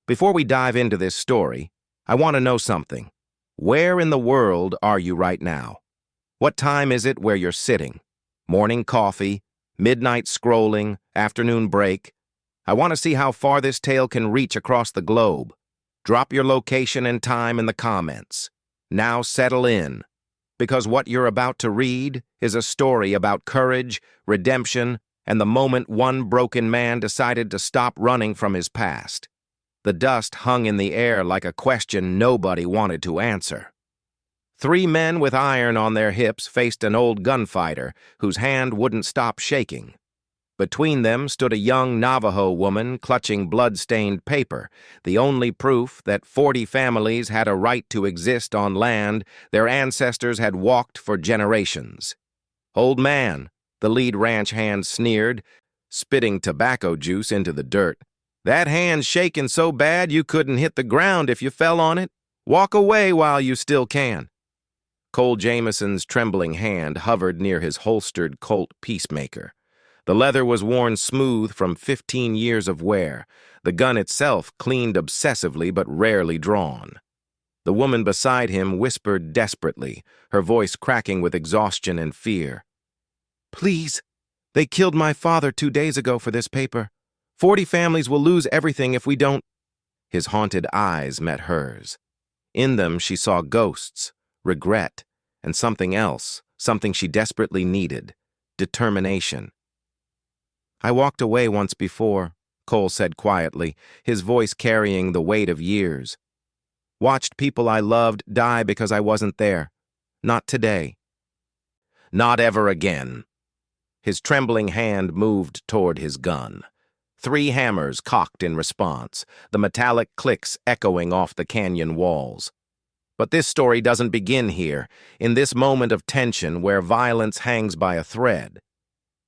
Before we dive into this story, I want to know something. Where in the world are you right now? What time is it where you're sitting? Morning coffee, midnight scrolling, afternoon break? I want to see how far this tale can reach across the globe. Drop your location and time in the comments. Now settle in, because what you're about to read is a story about courage, redemption, and the moment one broken man decided to stop running from his past. The dust hung in the air like a question nobody wanted to answer. Three men with iron on their hips faced an old gunfighter whose hand wouldn't stop shaking. Between them stood a young Navajo woman clutching blood-stained paper, the only proof that 40 families had a right to exist on land their ancestors had walked for generations. "Old man," the lead ranch hand sneered, spitting tobacco juice into the dirt. "That hand's shaking so bad you couldn't hit the ground if you fell on it. Walk away while you still can." Cole Jameson's trembling hand hovered near his holstered Colt Peacemaker. The leather was worn smooth from 15 years of wear, the gun itself cleaned obsessively but rarely drawn. The woman beside him whispered desperately, her voice cracking with exhaustion and fear. "Please, they killed my father 2 days ago for this paper. 40 families will lose everything if we don't." His haunted eyes met hers. In them she saw ghosts, regret, and something else, something she desperately needed: determination. "I walked away once before," Cole said quietly, his voice carrying the weight of years. "Watched people I loved die because I wasn't there. Not today." "Not ever again." His trembling hand moved toward his gun. 3 hammers cocked in response, the metallic clicks echoing off the canyon walls. But this story doesn't begin here, in this moment of tension where violence hangs by a thread.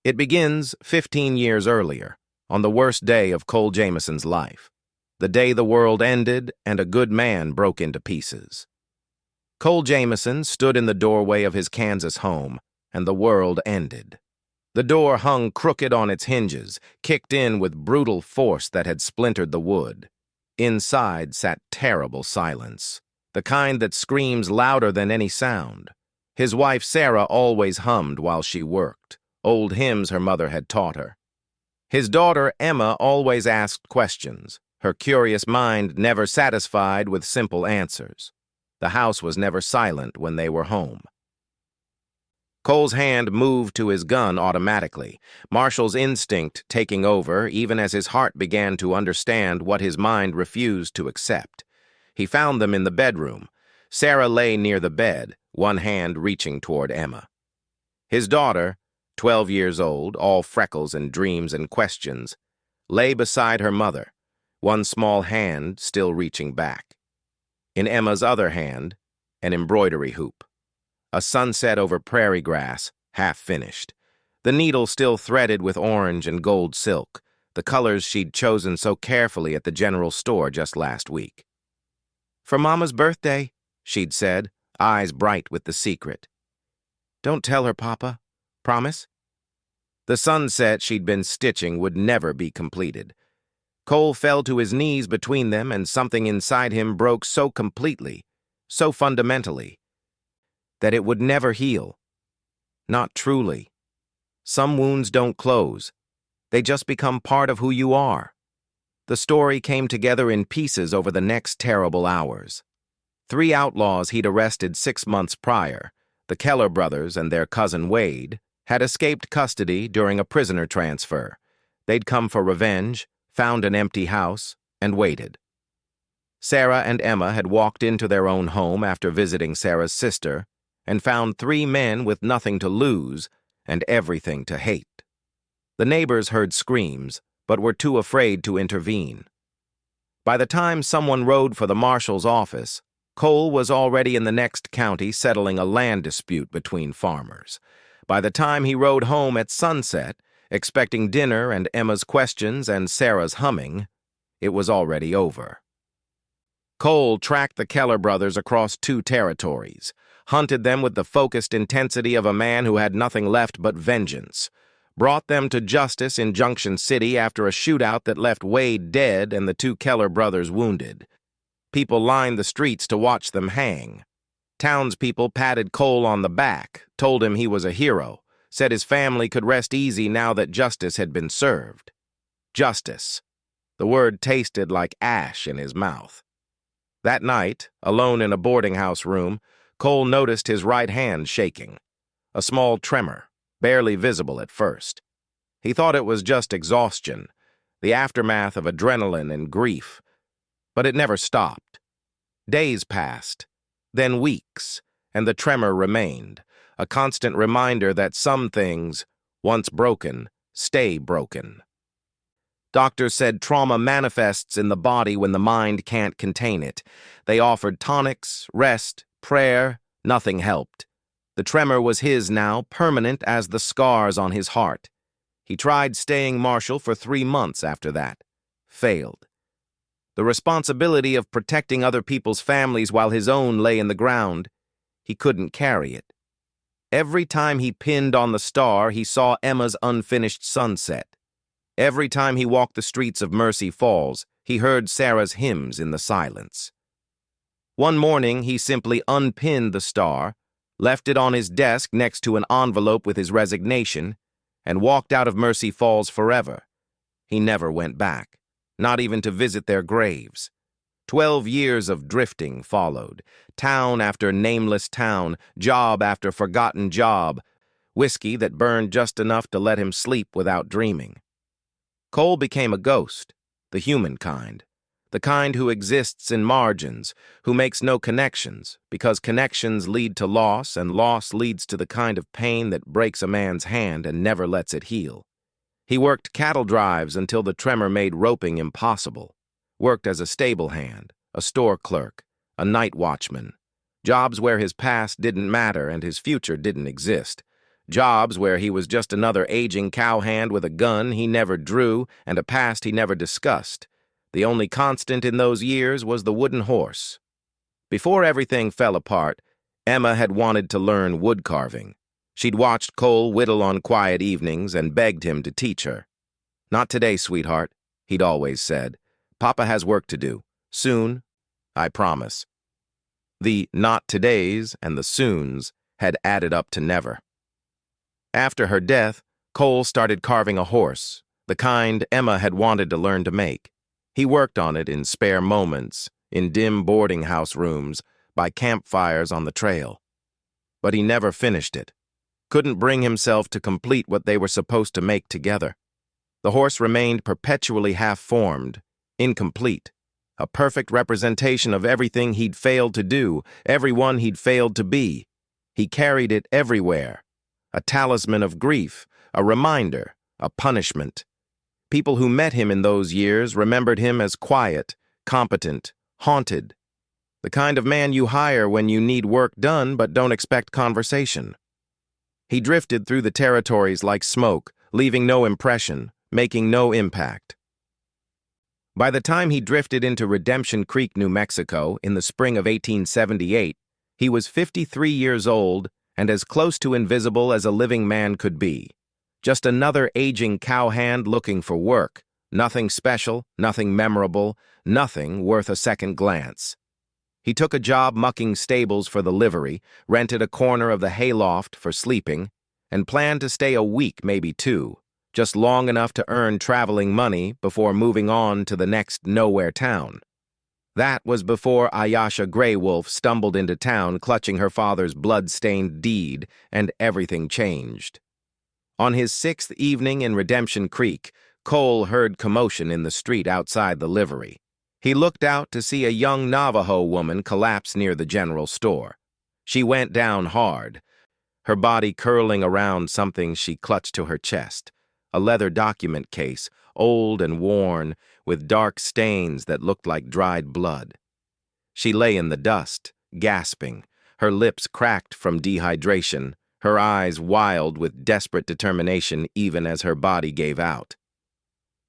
It begins 15 years earlier, on the worst day of Cole Jameson's life, the day the world ended and a good man broke into pieces. Cole Jameson stood in the doorway of his Kansas home, and the world ended. The door hung crooked on its hinges, kicked in with brutal force that had splintered the wood. Inside sat terrible silence, the kind that screams louder than any sound. His wife Sarah always hummed while she worked, old hymns her mother had taught her. His daughter Emma always asked questions, her curious mind never satisfied with simple answers. The house was never silent when they were home. Cole's hand moved to his gun automatically, Marshall's instinct taking over even as his heart began to understand what his mind refused to accept. He found them in the bedroom. Sarah lay near the bed, one hand reaching toward Emma. His daughter, 12 years old, all freckles and dreams and questions, lay beside her mother, one small hand still reaching back. In Emma's other hand, an embroidery hoop. A sunset over prairie grass, half finished. The needle still threaded with orange and gold silk, the colors she'd chosen so carefully at the general store just last week. "For Mama's birthday," she'd said, eyes bright with the secret. "Don't tell her, Papa. Promise?" The sunset she'd been stitching would never be completed. Cole fell to his knees between them, and something inside him broke so completely, so fundamentally, that it would never heal. Not truly. Some wounds don't close. They just become part of who you are. The story came together in pieces over the next terrible hours. 3 outlaws he'd arrested 6 months prior, the Keller brothers and their cousin Wade, had escaped custody during a prisoner transfer. They'd come for revenge, found an empty house, and waited. Sarah and Emma had walked into their own home after visiting Sarah's sister, and found 3 men with nothing to lose and everything to hate. The neighbors heard screams, but were too afraid to intervene. By the time someone rode for the marshal's office, Cole was already in the next county settling a land dispute between farmers. By the time he rode home at sunset, expecting dinner and Emma's questions and Sarah's humming, it was already over. Cole tracked the Keller brothers across 2 territories, hunted them with the focused intensity of a man who had nothing left but vengeance. brought them to justice in Junction City after a shootout that left Wade dead and the two Keller brothers wounded. People lined the streets to watch them hang. Townspeople patted Cole on the back, told him he was a hero, said his family could rest easy now that justice had been served. Justice. The word tasted like ash in his mouth. That night, alone in a boarding house room, Cole noticed his right hand shaking. A small tremor, barely visible at first. He thought it was just exhaustion, the aftermath of adrenaline and grief. But it never stopped. Days passed, then weeks, and the tremor remained, a constant reminder that some things, once broken, stay broken. Doctors said trauma manifests in the body when the mind can't contain it. They offered tonics, rest, prayer. Nothing helped. The tremor was his now, permanent as the scars on his heart. He tried staying marshal for 3 months after that. Failed. The responsibility of protecting other people's families while his own lay in the ground, he couldn't carry it. Every time he pinned on the star, he saw Emma's unfinished sunset. Every time he walked the streets of Mercy Falls, he heard Sarah's hymns in the silence. One morning, he simply unpinned the star, left it on his desk next to an envelope with his resignation, and walked out of Mercy Falls forever. He never went back, not even to visit their graves. 12 years of drifting followed, town after nameless town, job after forgotten job, whiskey that burned just enough to let him sleep without dreaming. Cole became a ghost, the human kind, the kind who exists in margins, who makes no connections, because connections lead to loss, and loss leads to the kind of pain that breaks a man's hand and never lets it heal. He worked cattle drives until the tremor made roping impossible, worked as a stable hand, a store clerk, a night watchman, jobs where his past didn't matter and his future didn't exist. Jobs where he was just another aging cowhand with a gun he never drew and a past he never discussed. The only constant in those years was the wooden horse. Before everything fell apart, Emma had wanted to learn wood carving. She'd watched Cole whittle on quiet evenings and begged him to teach her. "Not today, sweetheart," he'd always said. "Papa has work to do. Soon, I promise." The not todays and the soons had added up to never. After her death, Cole started carving a horse, the kind Emma had wanted to learn to make. He worked on it in spare moments, in dim boarding house rooms, by campfires on the trail. But he never finished it. Couldn't bring himself to complete what they were supposed to make together. The horse remained perpetually half-formed, incomplete, a perfect representation of everything he'd failed to do, everyone he'd failed to be. He carried it everywhere. A talisman of grief, a reminder, a punishment. People who met him in those years remembered him as quiet, competent, haunted. The kind of man you hire when you need work done but don't expect conversation. He drifted through the territories like smoke, leaving no impression, making no impact. By the time he drifted into Redemption Creek, New Mexico, in the spring of 1878, he was 53 years old and as close to invisible as a living man could be. Just another aging cowhand looking for work. Nothing special, nothing memorable, nothing worth a second glance. He took a job mucking stables for the livery, rented a corner of the hayloft for sleeping, and planned to stay a week, maybe 2, just long enough to earn traveling money before moving on to the next nowhere town. That was before Ayasha Grey Wolf stumbled into town clutching her father's blood-stained deed, and everything changed. On his 6th evening in Redemption Creek, Cole heard commotion in the street outside the livery. He looked out to see a young Navajo woman collapse near the general store. She went down hard, her body curling around something she clutched to her chest, a leather document case, old and worn, with dark stains that looked like dried blood. She lay in the dust, gasping, her lips cracked from dehydration, her eyes wild with desperate determination even as her body gave out.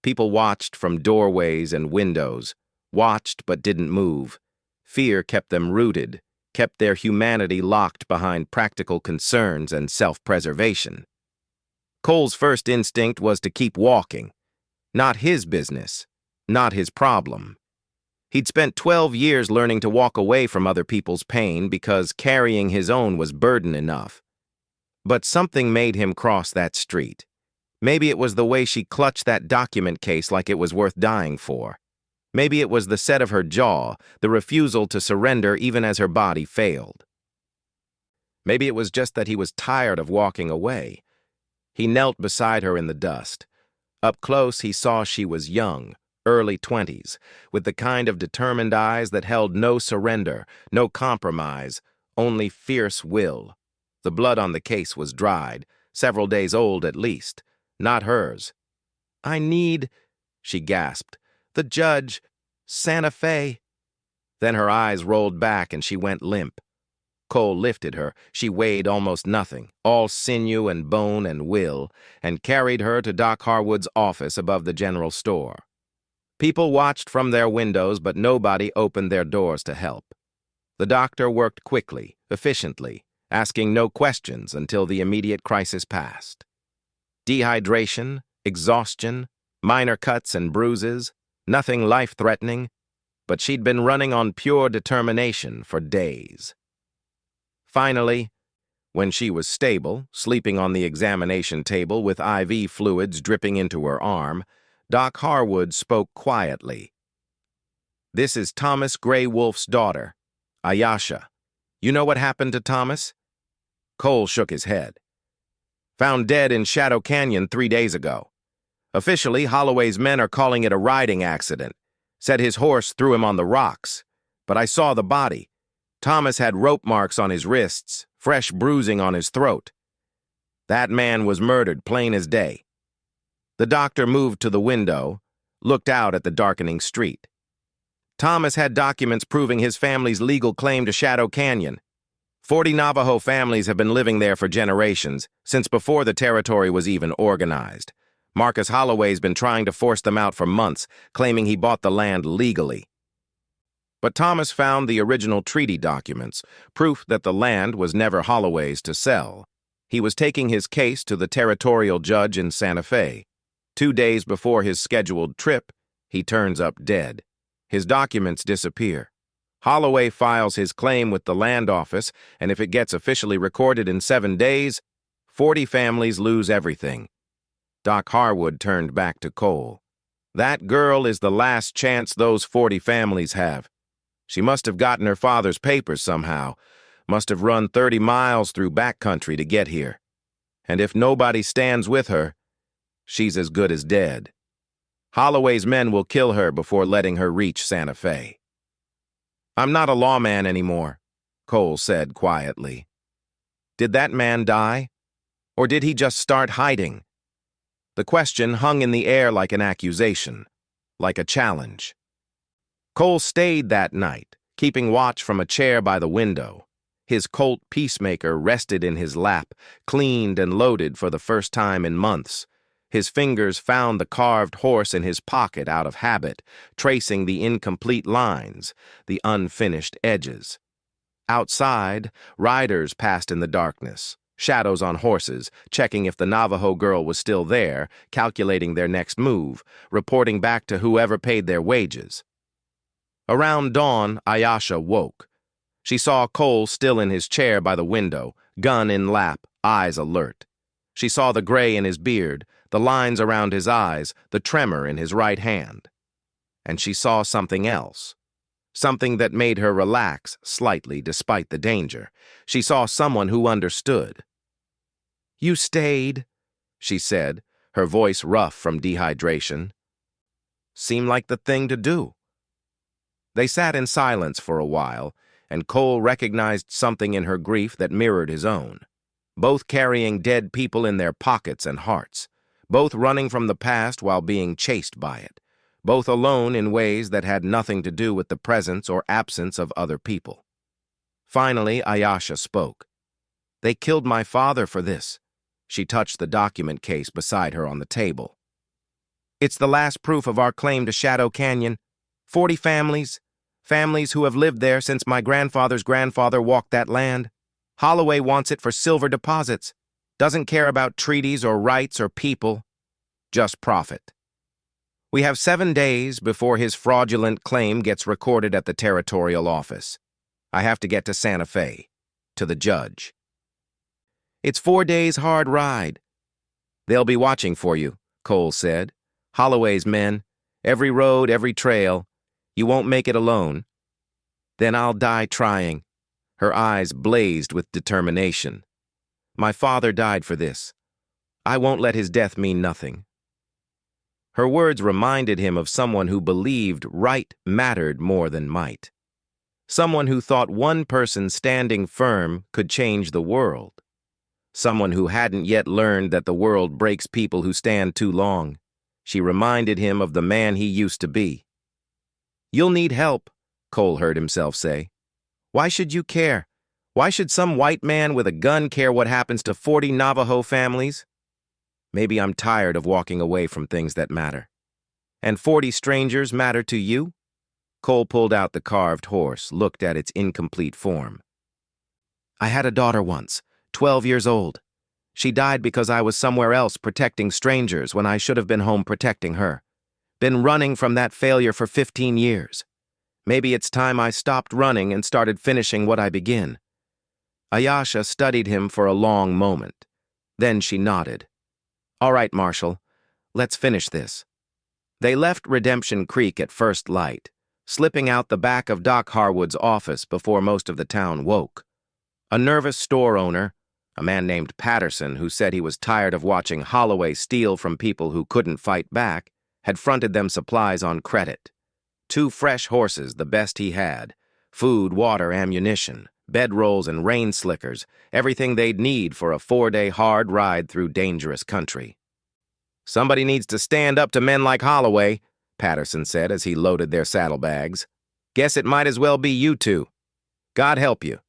People watched from doorways and windows, watched but didn't move. Fear kept them rooted, kept their humanity locked behind practical concerns and self-preservation. Cole's first instinct was to keep walking. Not his business, not his problem. He'd spent 12 years learning to walk away from other people's pain because carrying his own was burden enough. But something made him cross that street. Maybe it was the way she clutched that document case like it was worth dying for. Maybe it was the set of her jaw, the refusal to surrender even as her body failed. Maybe it was just that he was tired of walking away. He knelt beside her in the dust. Up close, he saw she was young, early 20s, with the kind of determined eyes that held no surrender, no compromise, only fierce will. The blood on the case was dried, several days old at least, not hers. "I need," she gasped, "the judge, Santa Fe." Then her eyes rolled back and she went limp. Cole lifted her. She weighed almost nothing, all sinew and bone and will, and carried her to Doc Harwood's office above the general store. People watched from their windows, but nobody opened their doors to help. The doctor worked quickly, efficiently, asking no questions until the immediate crisis passed. Dehydration, exhaustion, minor cuts and bruises, nothing life-threatening, but she'd been running on pure determination for days. Finally, when she was stable, sleeping on the examination table with IV fluids dripping into her arm, Doc Harwood spoke quietly. "This is Thomas Gray Wolf's daughter, Ayasha. You know what happened to Thomas?" Cole shook his head. "Found dead in Shadow Canyon 3 days ago. Officially, Holloway's men are calling it a riding accident. Said his horse threw him on the rocks. But I saw the body. Thomas had rope marks on his wrists, fresh bruising on his throat. That man was murdered, plain as day." The doctor moved to the window, looked out at the darkening street. "Thomas had documents proving his family's legal claim to Shadow Canyon. 40 Navajo families have been living there for generations, since before the territory was even organized. Marcus Holloway's been trying to force them out for months, claiming he bought the land legally. But Thomas found the original treaty documents, proof that the land was never Holloway's to sell. He was taking his case to the territorial judge in Santa Fe. 2 days before his scheduled trip, he turns up dead. His documents disappear. Holloway files his claim with the land office, and if it gets officially recorded in 7 days, 40 families lose everything. Doc Harwood turned back to Cole. "That girl is the last chance those 40 families have. She must have gotten her father's papers somehow, must have run 30 miles through backcountry to get here. And if nobody stands with her, she's as good as dead. Holloway's men will kill her before letting her reach Santa Fe." "I'm not a lawman anymore," Cole said quietly. "Did that man die? Or did he just start hiding?" The question hung in the air like an accusation, like a challenge. Cole stayed that night, keeping watch from a chair by the window. His Colt Peacemaker rested in his lap, cleaned and loaded for the first time in months. His fingers found the carved horse in his pocket out of habit, tracing the incomplete lines, the unfinished edges. Outside, riders passed in the darkness, shadows on horses, checking if the Navajo girl was still there, calculating their next move, reporting back to whoever paid their wages. Around dawn, Ayasha woke. She saw Cole still in his chair by the window, gun in lap, eyes alert. She saw the gray in his beard, the lines around his eyes, the tremor in his right hand. And she saw something else. Something that made her relax slightly despite the danger. She saw someone who understood. "You stayed," she said, her voice rough from dehydration. "Seemed like the thing to do." They sat in silence for a while, and Cole recognized something in her grief that mirrored his own. Both carrying dead people in their pockets and hearts. Both running from the past while being chased by it. Both alone in ways that had nothing to do with the presence or absence of other people. Finally, Ayasha spoke. "They killed my father for this." She touched the document case beside her on the table. "It's the last proof of our claim to Shadow Canyon. 40 families. Families who have lived there since my grandfather's grandfather walked that land. Holloway wants it for silver deposits. Doesn't care about treaties or rights or people, just profit. We have 7 days before his fraudulent claim gets recorded at the territorial office. I have to get to Santa Fe, to the judge. It's 4 days' hard ride. They'll be watching for you, Cole said. Holloway's men, every road, every trail. You won't make it alone. Then I'll die trying. Her eyes blazed with determination. My father died for this. I won't let his death mean nothing. Her words reminded him of someone who believed right mattered more than might. Someone who thought one person standing firm could change the world. Someone who hadn't yet learned that the world breaks people who stand too long. She reminded him of the man he used to be. You'll need help, Cole heard himself say. Why should you care? Why should some white man with a gun care what happens to 40 Navajo families? Maybe I'm tired of walking away from things that matter. And 40 strangers matter to you? Cole pulled out the carved horse, looked at its incomplete form. I had a daughter once, 12 years old. She died because I was somewhere else protecting strangers when I should have been home protecting her. Been running from that failure for 15 years. Maybe it's time I stopped running and started finishing what I begin. Ayasha studied him for a long moment. Then she nodded. All right, Marshal, let's finish this. They left Redemption Creek at first light, slipping out the back of Doc Harwood's office before most of the town woke. A nervous store owner, a man named Patterson who said he was tired of watching Holloway steal from people who couldn't fight back, had fronted them supplies on credit. 2 fresh horses, the best he had, food, water, ammunition, bedrolls and rain slickers, everything they'd need for a 4-day hard ride through dangerous country. Somebody needs to stand up to men like Holloway, Patterson said as he loaded their saddlebags. Guess it might as well be you two. God help you.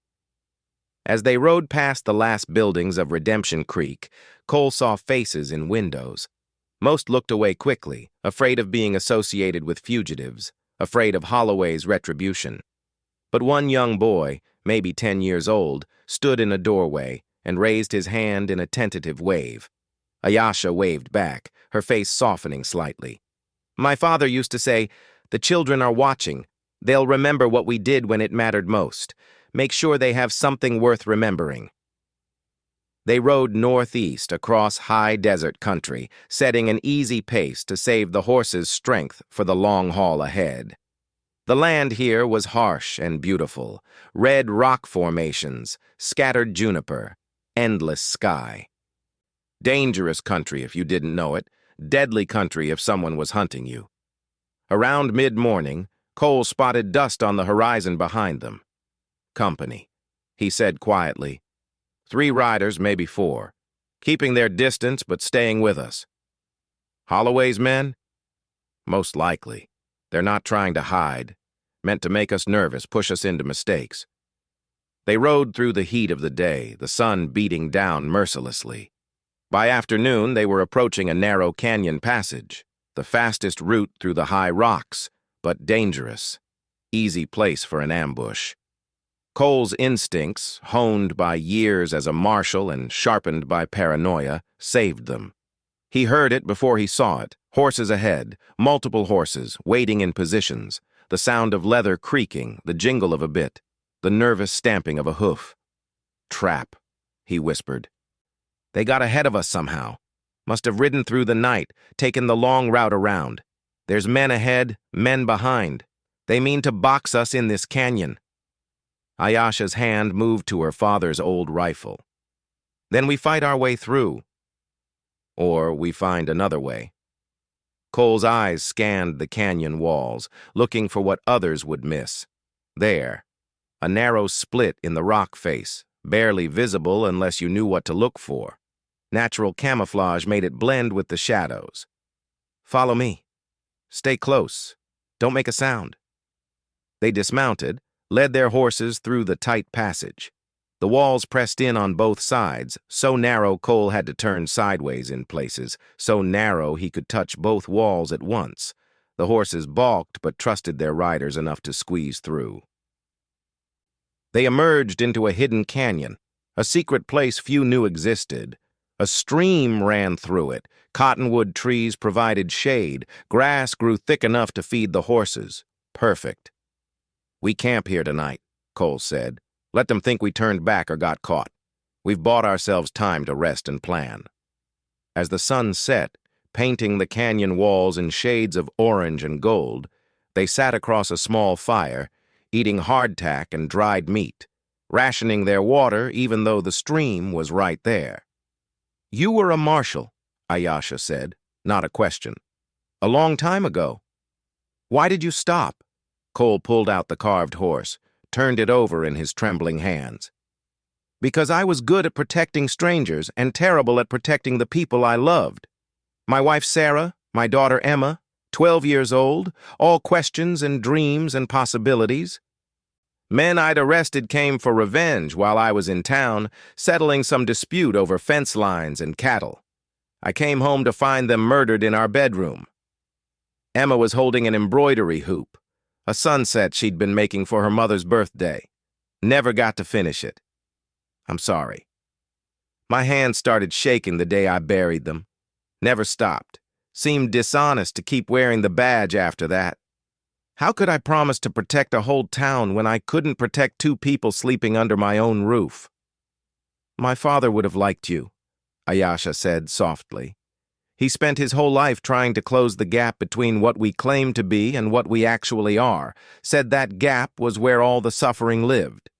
As they rode past the last buildings of Redemption Creek, Cole saw faces in windows. Most looked away quickly, afraid of being associated with fugitives, afraid of Holloway's retribution. But one young boy, maybe 10 years old, stood in a doorway and raised his hand in a tentative wave. Ayasha waved back, her face softening slightly. My father used to say, the children are watching. They'll remember what we did when it mattered most. Make sure they have something worth remembering. They rode northeast across high desert country, setting an easy pace to save the horses' strength for the long haul ahead. The land here was harsh and beautiful, red rock formations, scattered juniper, endless sky. Dangerous country if you didn't know it, deadly country if someone was hunting you. Around mid-morning, Cole spotted dust on the horizon behind them. Company, he said quietly. 3 riders, maybe 4, keeping their distance but staying with us. Holloway's men? Most likely. They're not trying to hide, meant to make us nervous, push us into mistakes. They rode through the heat of the day, the sun beating down mercilessly. By afternoon, they were approaching a narrow canyon passage, the fastest route through the high rocks, but dangerous. Easy place for an ambush. Cole's instincts, honed by years as a marshal and sharpened by paranoia, saved them. He heard it before he saw it. Horses ahead, multiple horses, waiting in positions, the sound of leather creaking, the jingle of a bit, the nervous stamping of a hoof. Trap, he whispered. They got ahead of us somehow. Must have ridden through the night, taken the long route around. There's men ahead, men behind. They mean to box us in this canyon. Ayasha's hand moved to her father's old rifle. Then we fight our way through. Or we find another way. Cole's eyes scanned the canyon walls, looking for what others would miss. There, a narrow split in the rock face, barely visible unless you knew what to look for. Natural camouflage made it blend with the shadows. Follow me. Stay close. Don't make a sound. They dismounted, led their horses through the tight passage. The walls pressed in on both sides, so narrow Cole had to turn sideways in places, so narrow he could touch both walls at once. The horses balked but trusted their riders enough to squeeze through. They emerged into a hidden canyon, a secret place few knew existed, A stream ran through it. Cottonwood trees provided shade. Grass grew thick enough to feed the horses. Perfect. "We camp here tonight," Cole said. "Let them think we turned back or got caught. We've bought ourselves time to rest and plan." As the sun set, painting the canyon walls in shades of orange and gold, they sat across a small fire, eating hardtack and dried meat, rationing their water even though the stream was right there. "You were a marshal," Ayasha said, not a question. "A long time ago. Why did you stop?" Cole pulled out the carved horse, turned it over in his trembling hands. "Because I was good at protecting strangers and terrible at protecting the people I loved. My wife Sarah, my daughter Emma, 12 years old, all questions and dreams and possibilities. Men I'd arrested came for revenge while I was in town, settling some dispute over fence lines and cattle. I came home to find them murdered in our bedroom. Emma was holding an embroidery hoop, a sunset she'd been making for her mother's birthday. Never got to finish it. I'm sorry. My hands started shaking the day I buried them. Never stopped. Seemed dishonest to keep wearing the badge after that. How could I promise to protect a whole town when I couldn't protect 2 people sleeping under my own roof?" "My father would have liked you," Ayasha said softly. "He spent his whole life trying to close the gap between what we claim to be and what we actually are, said that gap was where all the suffering lived."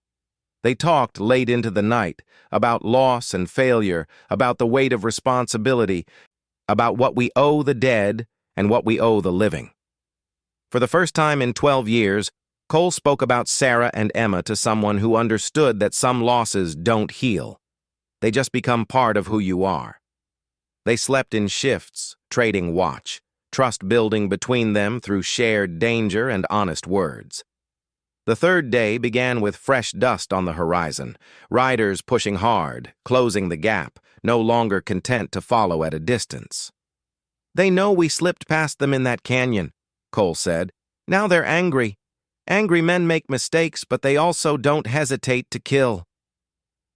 They talked late into the night about loss and failure, about the weight of responsibility, about what we owe the dead and what we owe the living. For the first time in 12 years, Cole spoke about Sarah and Emma to someone who understood that some losses don't heal. They just become part of who you are. They slept in shifts, trading watch, trust building between them through shared danger and honest words. The third day began with fresh dust on the horizon, riders pushing hard, closing the gap, no longer content to follow at a distance. "They know we slipped past them in that canyon," Cole said. "Now they're angry. Angry men make mistakes, but they also don't hesitate to kill."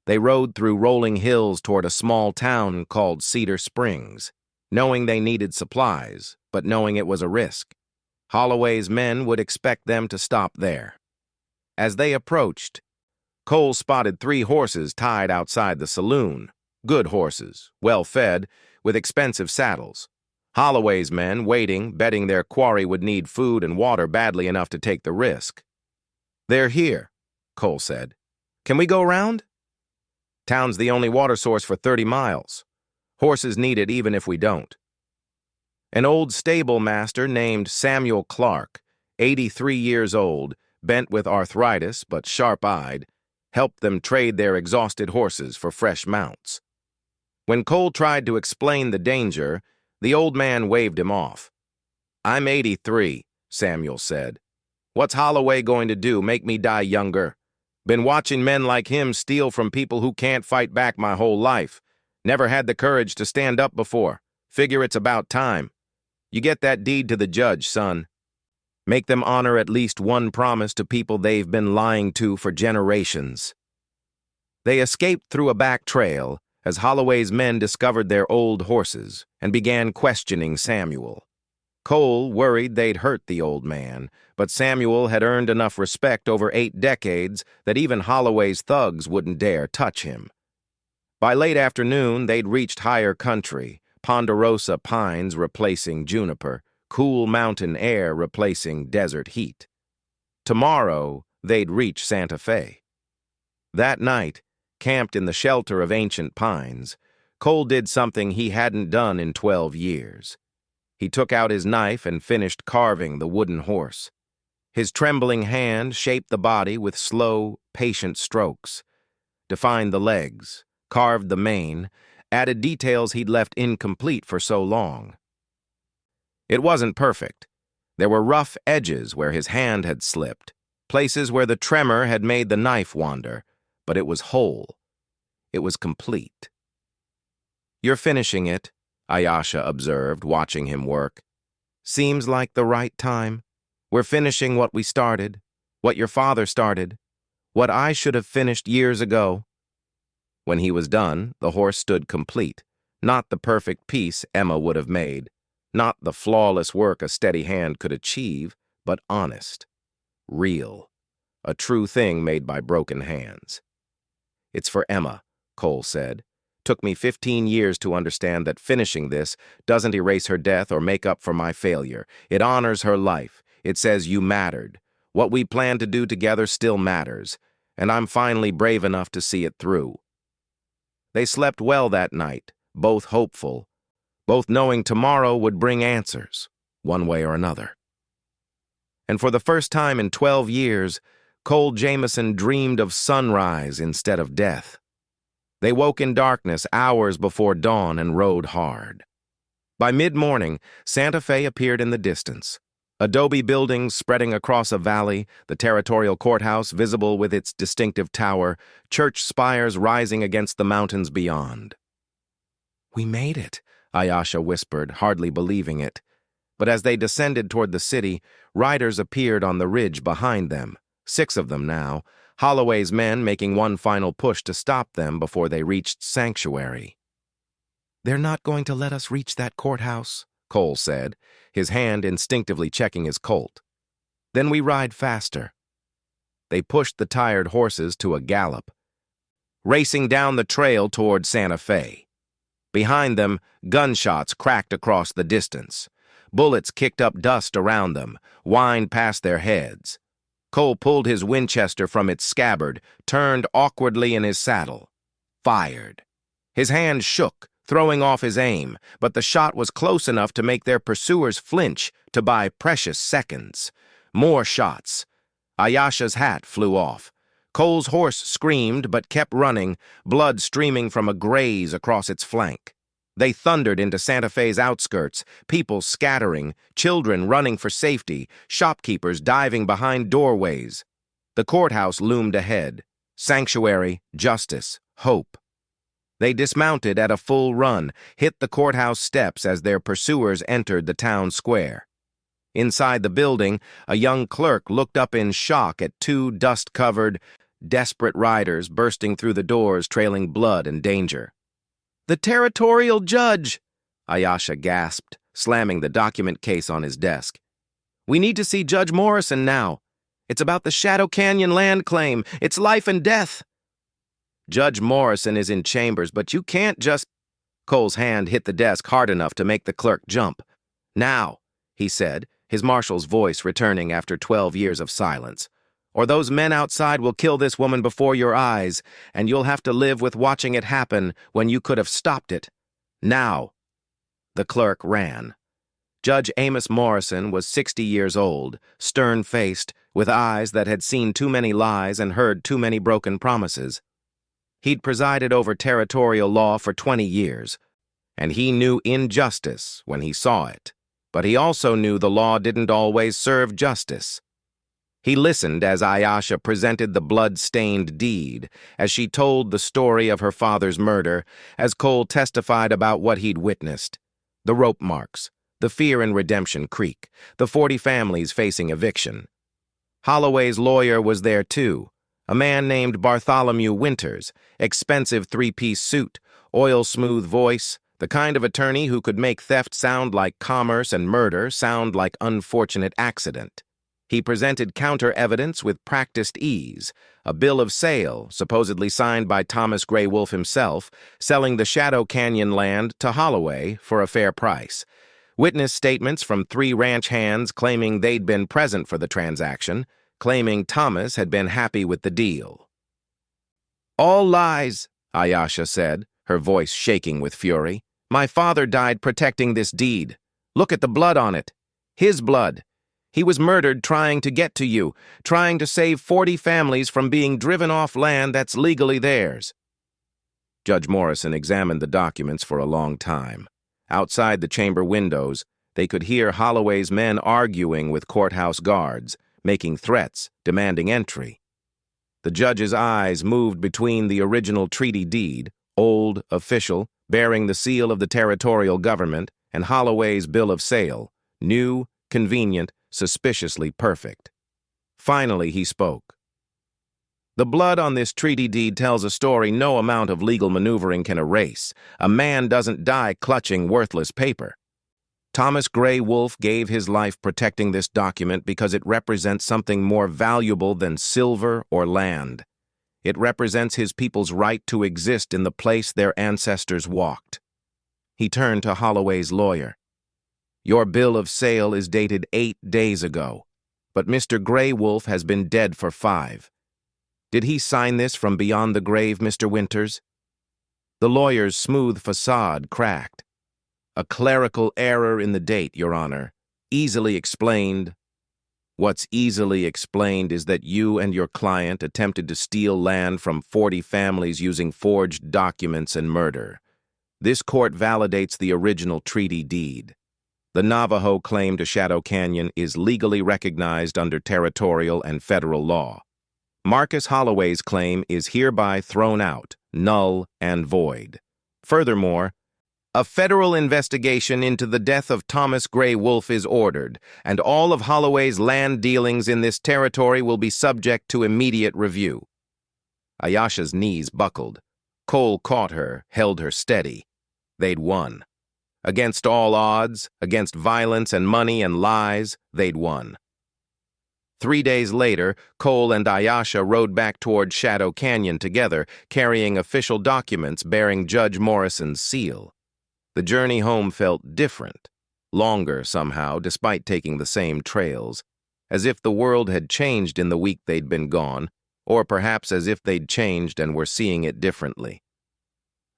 They rode through rolling hills toward a small town called Cedar Springs, knowing they needed supplies, but knowing it was a risk. Holloway's men would expect them to stop there. As they approached, Cole spotted 3 horses tied outside the saloon. Good horses, well-fed, with expensive saddles. Holloway's men waiting, betting their quarry would need food and water badly enough to take the risk. "They're here," Cole said. "Can we go around?" "Town's the only water source for 30 miles. Horses need it even if we don't." An old stable master named Samuel Clark, 83 years old, bent with arthritis but sharp-eyed, helped them trade their exhausted horses for fresh mounts. When Cole tried to explain the danger, the old man waved him off. "I'm 83, Samuel said. "What's Holloway going to do, make me die younger? Been watching men like him steal from people who can't fight back my whole life. Never had the courage to stand up before. Figure it's about time. You get that deed to the judge, son. Make them honor at least one promise to people they've been lying to for generations." They escaped through a back trail as Holloway's men discovered their old horses and began questioning Samuel. Cole worried they'd hurt the old man, but Samuel had earned enough respect over 8 decades that even Holloway's thugs wouldn't dare touch him. By late afternoon, they'd reached higher country, ponderosa pines replacing juniper, cool mountain air replacing desert heat. Tomorrow, they'd reach Santa Fe. That night, camped in the shelter of ancient pines, Cole did something he hadn't done in 12 years. He took out his knife and finished carving the wooden horse. His trembling hand shaped the body with slow, patient strokes, defined the legs, carved the mane, added details he'd left incomplete for so long. It wasn't perfect. There were rough edges where his hand had slipped, places where the tremor had made the knife wander, but it was whole. It was complete. "You're finishing it," Ayasha observed, watching him work. "Seems like the right time. We're finishing what we started, what your father started, what I should have finished years ago." When he was done, the horse stood complete, Not the perfect piece Emma would have made, not the flawless work a steady hand could achieve, but honest, real, a true thing made by broken hands. "It's for Emma," Cole said. "Took me 15 years to understand that finishing this doesn't erase her death or make up for my failure. It honors her life. It says you mattered. What we plan to do together still matters, and I'm finally brave enough to see it through." They slept well that night, both hopeful, both knowing tomorrow would bring answers, one way or another. And for the first time in 12 years, Cole Jameson dreamed of sunrise instead of death. They woke in darkness hours before dawn and rode hard. By mid-morning, Santa Fe appeared in the distance. Adobe buildings spreading across a valley, the territorial courthouse visible with its distinctive tower, church spires rising against the mountains beyond. "We made it," Ayasha whispered, hardly believing it. But as they descended toward the city, riders appeared on the ridge behind them, 6 of them now, Holloway's men making one final push to stop them before they reached Sanctuary. "They're not going to let us reach that courthouse," Cole said, his hand instinctively checking his Colt. "Then we ride faster." They pushed the tired horses to a gallop, racing down the trail toward Santa Fe. Behind them, gunshots cracked across the distance. Bullets kicked up dust around them, whined past their heads. Cole pulled his Winchester from its scabbard, turned awkwardly in his saddle, fired. His hand shook, throwing off his aim, but the shot was close enough to make their pursuers flinch, to buy precious seconds. More shots. Ayasha's hat flew off. Cole's horse screamed but kept running, blood streaming from a graze across its flank. They thundered into Santa Fe's outskirts, people scattering, children running for safety, shopkeepers diving behind doorways. The courthouse loomed ahead. Sanctuary, justice, hope. They dismounted at a full run, hit the courthouse steps as their pursuers entered the town square. Inside the building, a young clerk looked up in shock at 2 dust-covered, desperate riders bursting through the doors trailing blood and danger. "The territorial judge!" Ayasha gasped, slamming the document case on his desk. "We need to see Judge Morrison now. It's about the Shadow Canyon land claim. It's life and death." "Judge Morrison is in chambers, but you can't just—" Cole's hand hit the desk hard enough to make the clerk jump. "Now," he said, his marshal's voice returning after 12 years of silence, "or those men outside will kill this woman before your eyes, and you'll have to live with watching it happen when you could have stopped it. Now." The clerk ran. Judge Amos Morrison was 60 years old, stern-faced, with eyes that had seen too many lies and heard too many broken promises. He'd presided over territorial law for 20 years, and he knew injustice when he saw it, but he also knew the law didn't always serve justice. He listened as Ayasha presented the blood-stained deed, as she told the story of her father's murder, as Cole testified about what he'd witnessed. The rope marks, the fear in Redemption Creek, the 40 families facing eviction. Holloway's lawyer was there too, a man named Bartholomew Winters, expensive 3-piece suit, oil-smooth voice, the kind of attorney who could make theft sound like commerce and murder sound like unfortunate accident. He presented counter-evidence with practiced ease, a bill of sale, supposedly signed by Thomas Gray Wolfe himself, selling the Shadow Canyon land to Holloway for a fair price. Witness statements from 3 ranch hands claiming they'd been present for the transaction, claiming Thomas had been happy with the deal. "All lies," Ayasha said, her voice shaking with fury. "My father died protecting this deed. Look at the blood on it. His blood. He was murdered trying to get to you, trying to save 40 families from being driven off land that's legally theirs." Judge Morrison examined the documents for a long time. Outside the chamber windows, they could hear Holloway's men arguing with courthouse guards, making threats, demanding entry. The judge's eyes moved between the original treaty deed, old, official, bearing the seal of the territorial government, and Holloway's bill of sale, new, convenient, suspiciously perfect. Finally, he spoke. The blood on this treaty deed tells a story no amount of legal maneuvering can erase. A man doesn't die clutching worthless paper. Thomas Gray Wolfe gave his life protecting this document because it represents something more valuable than silver or land. It represents his people's right to exist in the place their ancestors walked. He turned to Holloway's lawyer. Your bill of sale is dated 8 days ago, but Mr. Gray Wolfe has been dead for 5. Did he sign this from beyond the grave, Mr. Winters? The lawyer's smooth facade cracked. A clerical error in the date, Your Honor. Easily explained. What's easily explained is that you and your client attempted to steal land from 40 families using forged documents and murder. This court validates the original treaty deed. The Navajo claim to Shadow Canyon is legally recognized under territorial and federal law. Marcus Holloway's claim is hereby thrown out, null and void. Furthermore, a federal investigation into the death of Thomas Gray Wolfe is ordered, and all of Holloway's land dealings in this territory will be subject to immediate review. Ayesha's knees buckled. Cole caught her, held her steady. They'd won. Against all odds, against violence and money and lies, they'd won. 3 days later, Cole and Ayesha rode back toward Shadow Canyon together, carrying official documents bearing Judge Morrison's seal. The journey home felt different, longer somehow, despite taking the same trails, as if the world had changed in the week they'd been gone, or perhaps as if they'd changed and were seeing it differently.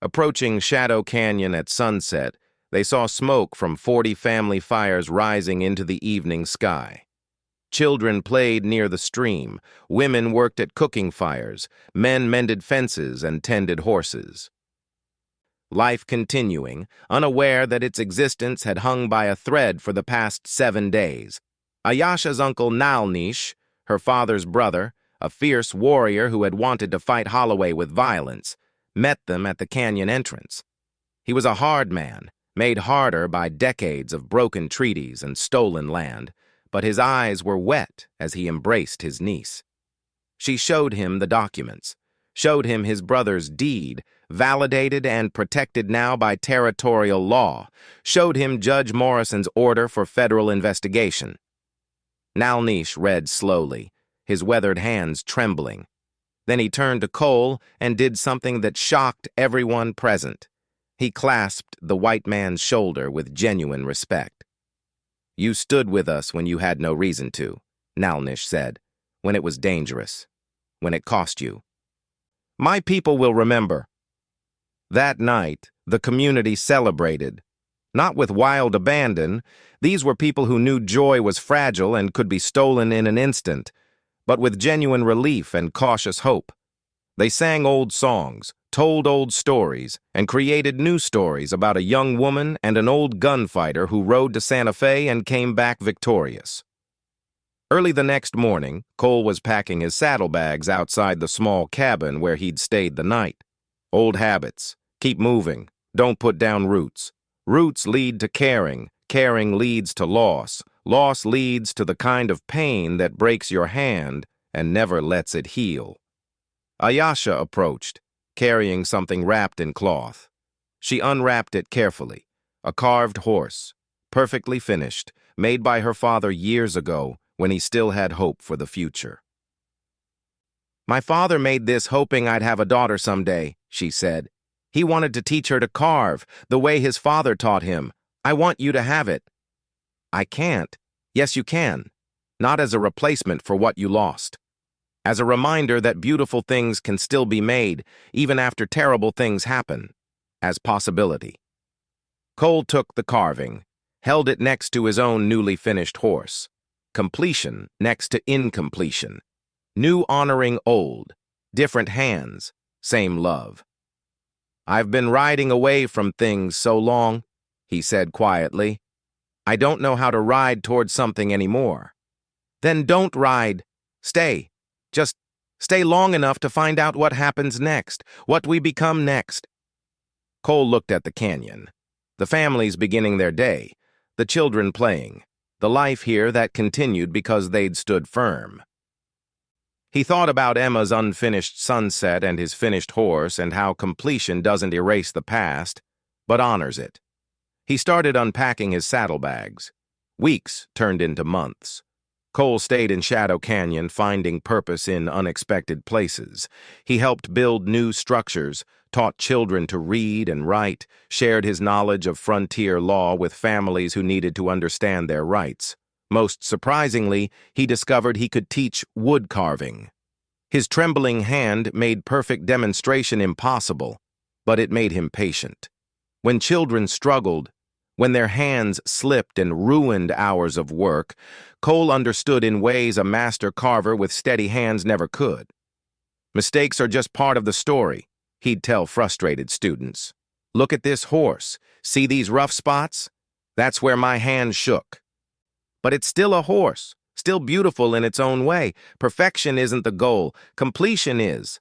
Approaching Shadow Canyon at sunset, they saw smoke from 40 family fires rising into the evening sky. Children played near the stream, women worked at cooking fires, men mended fences and tended horses. Life continuing, unaware that its existence had hung by a thread for the past 7 days. Ayesha's uncle Nalnish, her father's brother, a fierce warrior who had wanted to fight Holloway with violence, met them at the canyon entrance. He was a hard man, made harder by decades of broken treaties and stolen land, but his eyes were wet as he embraced his niece. She showed him the documents, showed him his brother's deed, validated and protected now by territorial law, showed him Judge Morrison's order for federal investigation. Nalnish read slowly, his weathered hands trembling. Then he turned to Cole and did something that shocked everyone present. He clasped the white man's shoulder with genuine respect. You stood with us when you had no reason to, Nalnish said, when it was dangerous, when it cost you. My people will remember. That night, the community celebrated. Not with wild abandon. These were people who knew joy was fragile and could be stolen in an instant, but with genuine relief and cautious hope. They sang old songs, told old stories, and created new stories about a young woman and an old gunfighter who rode to Santa Fe and came back victorious. Early the next morning, Cole was packing his saddlebags outside the small cabin where he'd stayed the night. Old habits. Keep moving. Don't put down roots. Roots lead to caring. Caring leads to loss. Loss leads to the kind of pain that breaks your hand and never lets it heal. Ayesha approached, carrying something wrapped in cloth. She unwrapped it carefully. A carved horse, perfectly finished, made by her father years ago when he still had hope for the future. My father made this hoping I'd have a daughter someday, she said. He wanted to teach her to carve, the way his father taught him. I want you to have it. I can't. Yes, you can. Not as a replacement for what you lost. As a reminder that beautiful things can still be made, even after terrible things happen. As possibility. Cole took the carving, held it next to his own newly finished horse. Completion next to incompletion. New honoring old. Different hands. Same love. I've been riding away from things so long, he said quietly. I don't know how to ride towards something anymore. Then don't ride. Stay. Just stay long enough to find out what happens next, what we become next. Cole looked at the canyon. The families beginning their day, the children playing, the life here that continued because they'd stood firm. He thought about Emma's unfinished sunset and his finished horse and how completion doesn't erase the past, but honors it. He started unpacking his saddlebags. Weeks turned into months. Cole stayed in Shadow Canyon, finding purpose in unexpected places. He helped build new structures, taught children to read and write, shared his knowledge of frontier law with families who needed to understand their rights. Most surprisingly, he discovered he could teach wood carving. His trembling hand made perfect demonstration impossible, but it made him patient. When children struggled, when their hands slipped and ruined hours of work, Cole understood in ways a master carver with steady hands never could. Mistakes are just part of the story, he'd tell frustrated students. Look at this horse. See these rough spots? That's where my hand shook. But it's still a horse, still beautiful in its own way. Perfection isn't the goal, completion is.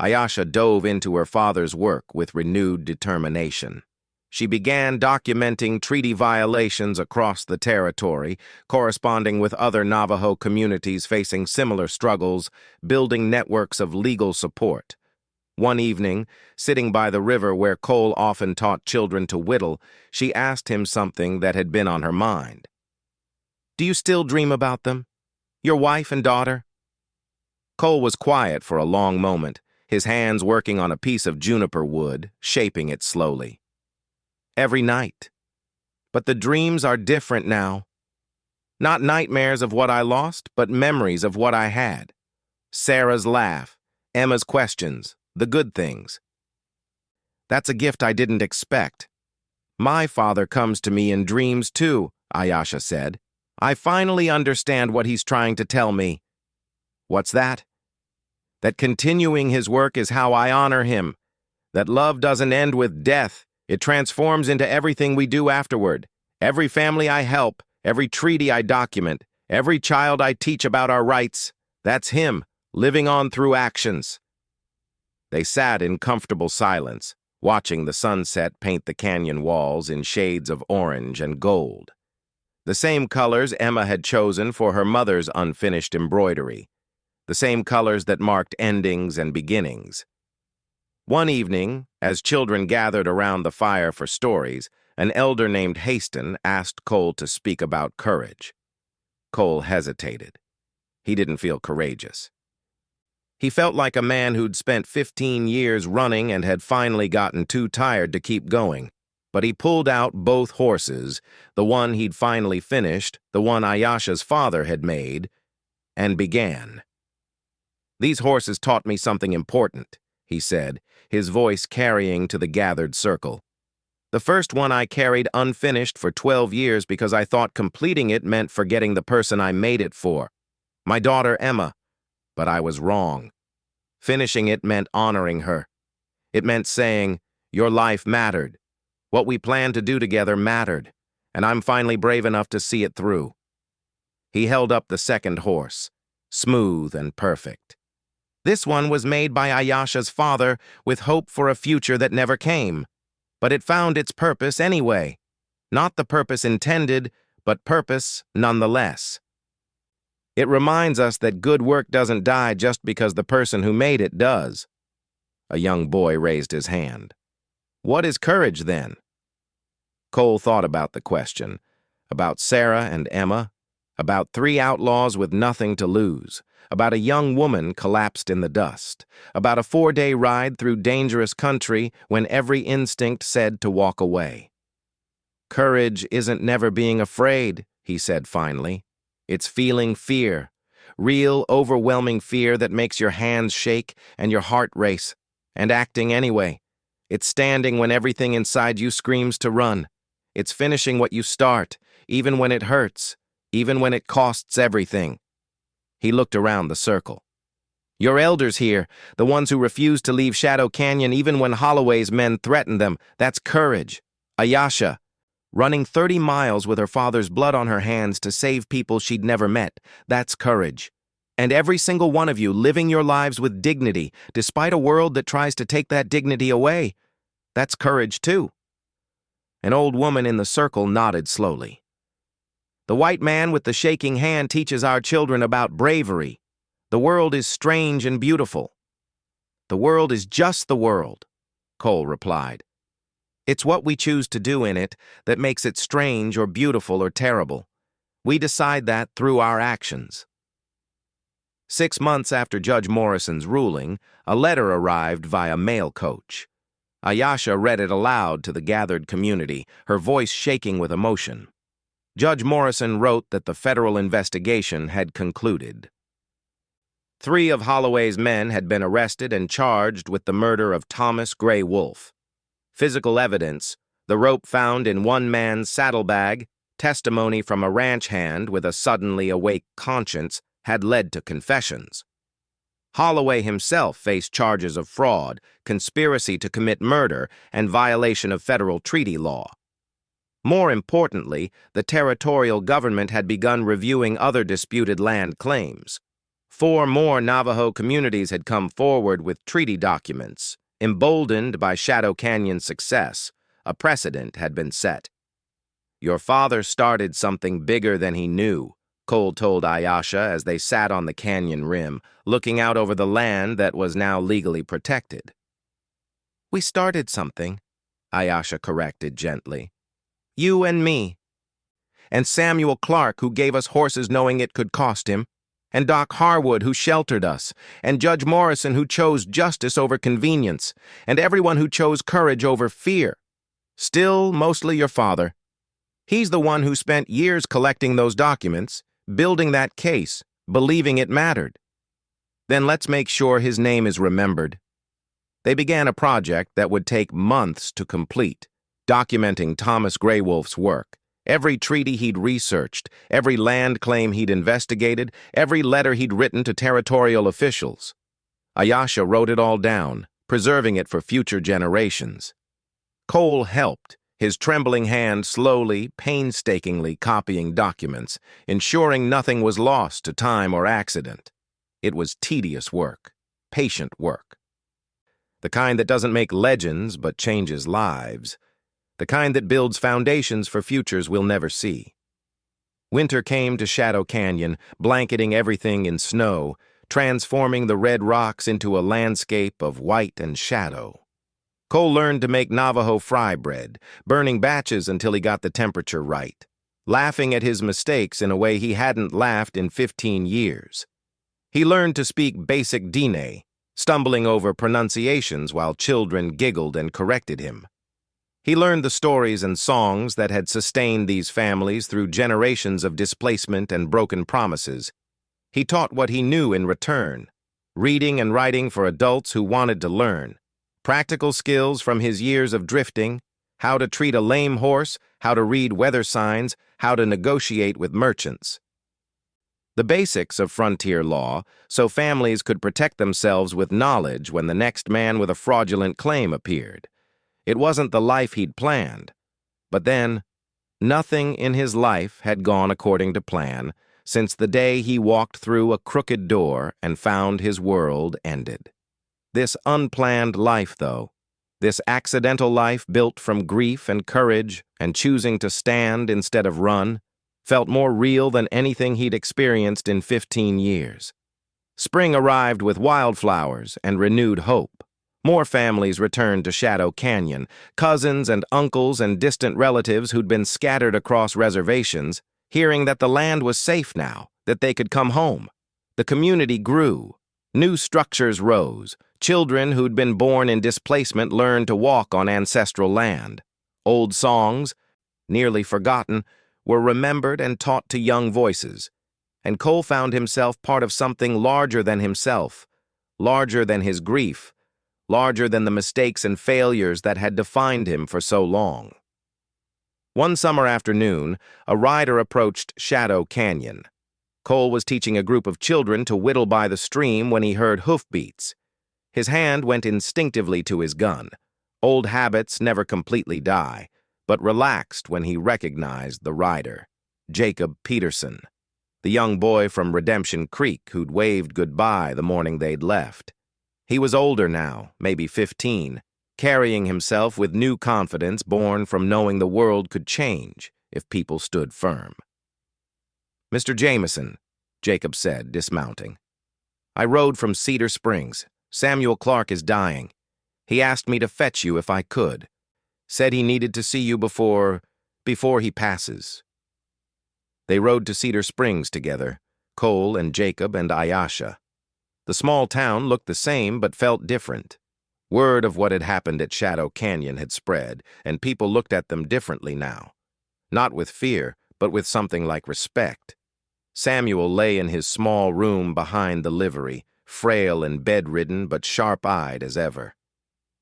Ayasha dove into her father's work with renewed determination. She began documenting treaty violations across the territory, corresponding with other Navajo communities facing similar struggles, building networks of legal support. One evening, sitting by the river where Cole often taught children to whittle, she asked him something that had been on her mind. Do you still dream about them? Your wife and daughter? Cole was quiet for a long moment, his hands working on a piece of juniper wood, shaping it slowly. Every night. But the dreams are different now. Not nightmares of what I lost, but memories of what I had. Sarah's laugh, Emma's questions, the good things. That's a gift I didn't expect. My father comes to me in dreams too, Ayasha said. I finally understand what he's trying to tell me. What's that? That continuing his work is how I honor him. That love doesn't end with death. It transforms into everything we do afterward. Every family I help, every treaty I document, every child I teach about our rights. That's him, living on through actions. They sat in comfortable silence, watching the sunset paint the canyon walls in shades of orange and gold. The same colors Emma had chosen for her mother's unfinished embroidery. The same colors that marked endings and beginnings. One evening, as children gathered around the fire for stories, an elder named Haston asked Cole to speak about courage. Cole hesitated. He didn't feel courageous. He felt like a man who'd spent 15 years running and had finally gotten too tired to keep going. But he pulled out both horses, the one he'd finally finished, the one Ayasha's father had made, and began. These horses taught me something important, he said, his voice carrying to the gathered circle. The first one I carried unfinished for 12 years because I thought completing it meant forgetting the person I made it for, my daughter Emma. But I was wrong. Finishing it meant honoring her. It meant saying, your life mattered. What we planned to do together mattered, and I'm finally brave enough to see it through. He held up the second horse, smooth and perfect. This one was made by Ayasha's father with hope for a future that never came, but it found its purpose anyway. Not the purpose intended, but purpose nonetheless. It reminds us that good work doesn't die just because the person who made it does. A young boy raised his hand. What is courage, then? Cole thought about the question, about Sarah and Emma, about 3 outlaws with nothing to lose, about a young woman collapsed in the dust, about a 4-day ride through dangerous country when every instinct said to walk away. Courage isn't never being afraid, he said finally. It's feeling fear, real, overwhelming fear that makes your hands shake and your heart race, and acting anyway. It's standing when everything inside you screams to run. It's finishing what you start, even when it hurts, even when it costs everything. He looked around the circle. Your elders here, the ones who refuse to leave Shadow Canyon even when Holloway's men threaten them, that's courage. Ayasha, running 30 miles with her father's blood on her hands to save people she'd never met, that's courage. And every single one of you living your lives with dignity, despite a world that tries to take that dignity away, that's courage too. An old woman in the circle nodded slowly. The white man with the shaking hand teaches our children about bravery. The world is strange and beautiful. The world is just the world, Cole replied. It's what we choose to do in it that makes it strange or beautiful or terrible. We decide that through our actions. 6 months after Judge Morrison's ruling, a letter arrived via mail coach. Ayesha read it aloud to the gathered community, her voice shaking with emotion. Judge Morrison wrote that the federal investigation had concluded. 3 of Holloway's men had been arrested and charged with the murder of Thomas Gray Wolfe. Physical evidence, the rope found in one man's saddlebag, testimony from a ranch hand with a suddenly awake conscience, had led to confessions. Holloway himself faced charges of fraud, conspiracy to commit murder, and violation of federal treaty law. More importantly, the territorial government had begun reviewing other disputed land claims. 4 more Navajo communities had come forward with treaty documents. Emboldened by Shadow Canyon's success, a precedent had been set. Your father started something bigger than he knew, Cole told Ayesha as they sat on the canyon rim, looking out over the land that was now legally protected. We started something, Ayesha corrected gently. You and me. And Samuel Clark, who gave us horses knowing it could cost him, and Doc Harwood, who sheltered us, and Judge Morrison, who chose justice over convenience, and everyone who chose courage over fear. Still, mostly your father. He's the one who spent years collecting those documents, building that case, believing it mattered. Then let's make sure his name is remembered. They began a project that would take months to complete, documenting Thomas Gray Wolfe's work. Every treaty he'd researched, every land claim he'd investigated, every letter he'd written to territorial officials. Ayesha wrote it all down, preserving it for future generations. Cole helped, his trembling hand slowly, painstakingly copying documents, ensuring nothing was lost to time or accident. It was tedious work, patient work. The kind that doesn't make legends but changes lives. The kind that builds foundations for futures we'll never see. Winter came to Shadow Canyon, blanketing everything in snow, transforming the red rocks into a landscape of white and shadow. Cole learned to make Navajo fry bread, burning batches until he got the temperature right, laughing at his mistakes in a way he hadn't laughed in 15 years. He learned to speak basic Diné, stumbling over pronunciations while children giggled and corrected him. He learned the stories and songs that had sustained these families through generations of displacement and broken promises. He taught what he knew in return, reading and writing for adults who wanted to learn, practical skills from his years of drifting, how to treat a lame horse, how to read weather signs, how to negotiate with merchants. The basics of frontier law, so families could protect themselves with knowledge when the next man with a fraudulent claim appeared. It wasn't the life he'd planned. But then, nothing in his life had gone according to plan since the day he walked through a crooked door and found his world ended. This unplanned life, though, this accidental life built from grief and courage and choosing to stand instead of run, felt more real than anything he'd experienced in 15 years. Spring arrived with wildflowers and renewed hope. More families returned to Shadow Canyon, cousins and uncles and distant relatives who'd been scattered across reservations, hearing that the land was safe now, that they could come home. The community grew. New structures rose. Children who'd been born in displacement learned to walk on ancestral land. Old songs, nearly forgotten, were remembered and taught to young voices. And Cole found himself part of something larger than himself, larger than his grief, larger than the mistakes and failures that had defined him for so long. One summer afternoon, a rider approached Shadow Canyon. Cole was teaching a group of children to whittle by the stream when he heard hoofbeats. His hand went instinctively to his gun. Old habits never completely die, but relaxed when he recognized the rider, Jacob Peterson, the young boy from Redemption Creek who'd waved goodbye the morning they'd left. He was older now, maybe 15, carrying himself with new confidence born from knowing the world could change if people stood firm. Mr. Jameson, Jacob said, dismounting. I rode from Cedar Springs. Samuel Clark is dying. He asked me to fetch you if I could. Said he needed to see you before he passes. They rode to Cedar Springs together, Cole and Jacob and Ayasha. The small town looked the same but felt different. Word of what had happened at Shadow Canyon had spread, and people looked at them differently now. Not with fear, but with something like respect. Samuel lay in his small room behind the livery, frail and bedridden but sharp-eyed as ever.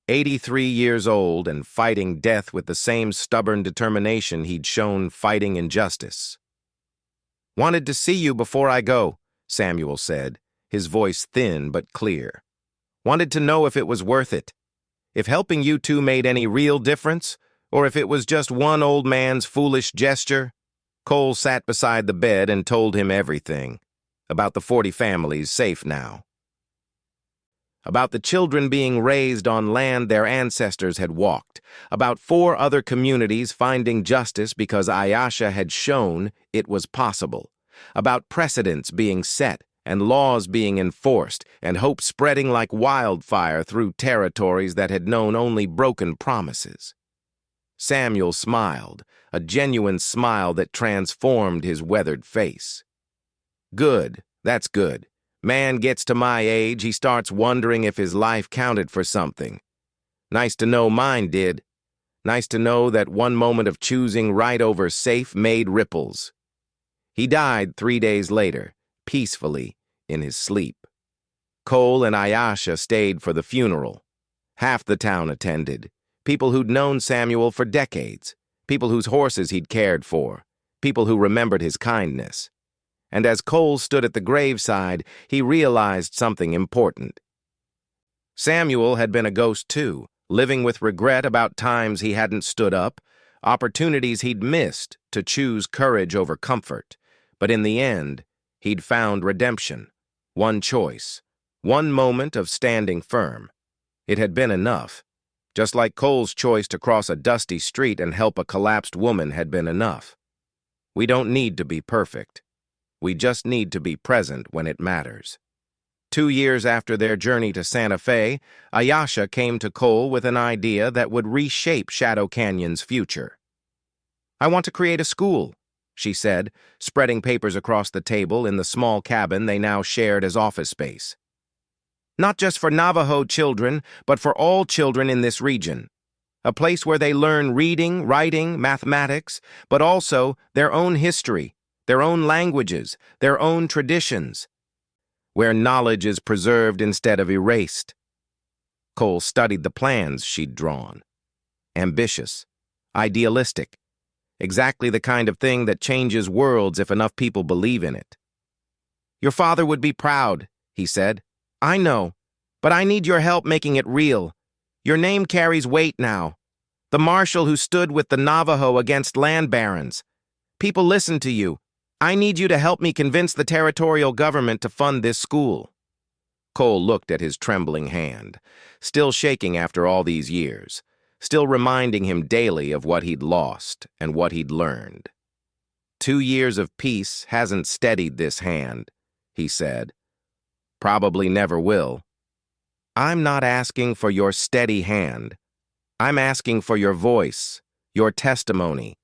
83 years old and fighting death with the same stubborn determination he'd shown fighting injustice. "Wanted to see you before I go," Samuel said, his voice thin but clear. "Wanted to know if it was worth it. If helping you two made any real difference, or if it was just one old man's foolish gesture." Cole sat beside the bed and told him everything. About the 40 families safe now. About the children being raised on land their ancestors had walked. About 4 other communities finding justice because Ayasha had shown it was possible. About precedents being set and laws being enforced, and hope spreading like wildfire through territories that had known only broken promises. Samuel smiled, a genuine smile that transformed his weathered face. "Good, that's good. Man gets to my age, he starts wondering if his life counted for something. Nice to know mine did. Nice to know that one moment of choosing right over safe made ripples." He died 3 days later, peacefully, in his sleep. Cole and Ayasha stayed for the funeral. Half the town attended. People who'd known Samuel for decades. People whose horses he'd cared for. People who remembered his kindness. And as Cole stood at the graveside, he realized something important. Samuel had been a ghost too, living with regret about times he hadn't stood up, opportunities he'd missed to choose courage over comfort. But in the end, he'd found redemption. One choice. One moment of standing firm. It had been enough. Just like Cole's choice to cross a dusty street and help a collapsed woman had been enough. We don't need to be perfect. We just need to be present when it matters. 2 years after their journey to Santa Fe, Ayasha came to Cole with an idea that would reshape Shadow Canyon's future. "I want to create a school," she said, spreading papers across the table in the small cabin they now shared as office space. "Not just for Navajo children, but for all children in this region. A place where they learn reading, writing, mathematics, but also their own history, their own languages, their own traditions. Where knowledge is preserved instead of erased." Cole studied the plans she'd drawn. Ambitious, idealistic, exactly the kind of thing that changes worlds if enough people believe in it. "Your father would be proud," he said. "I know, but I need your help making it real. Your name carries weight now. The marshal who stood with the Navajo against land barons. People listen to you. I need you to help me convince the territorial government to fund this school." Cole looked at his trembling hand, still shaking after all these years, still reminding him daily of what he'd lost and what he'd learned. 2 years of peace hasn't steadied this hand, he said. Probably never will. I'm not asking for your steady hand. I'm asking for your voice, your testimony,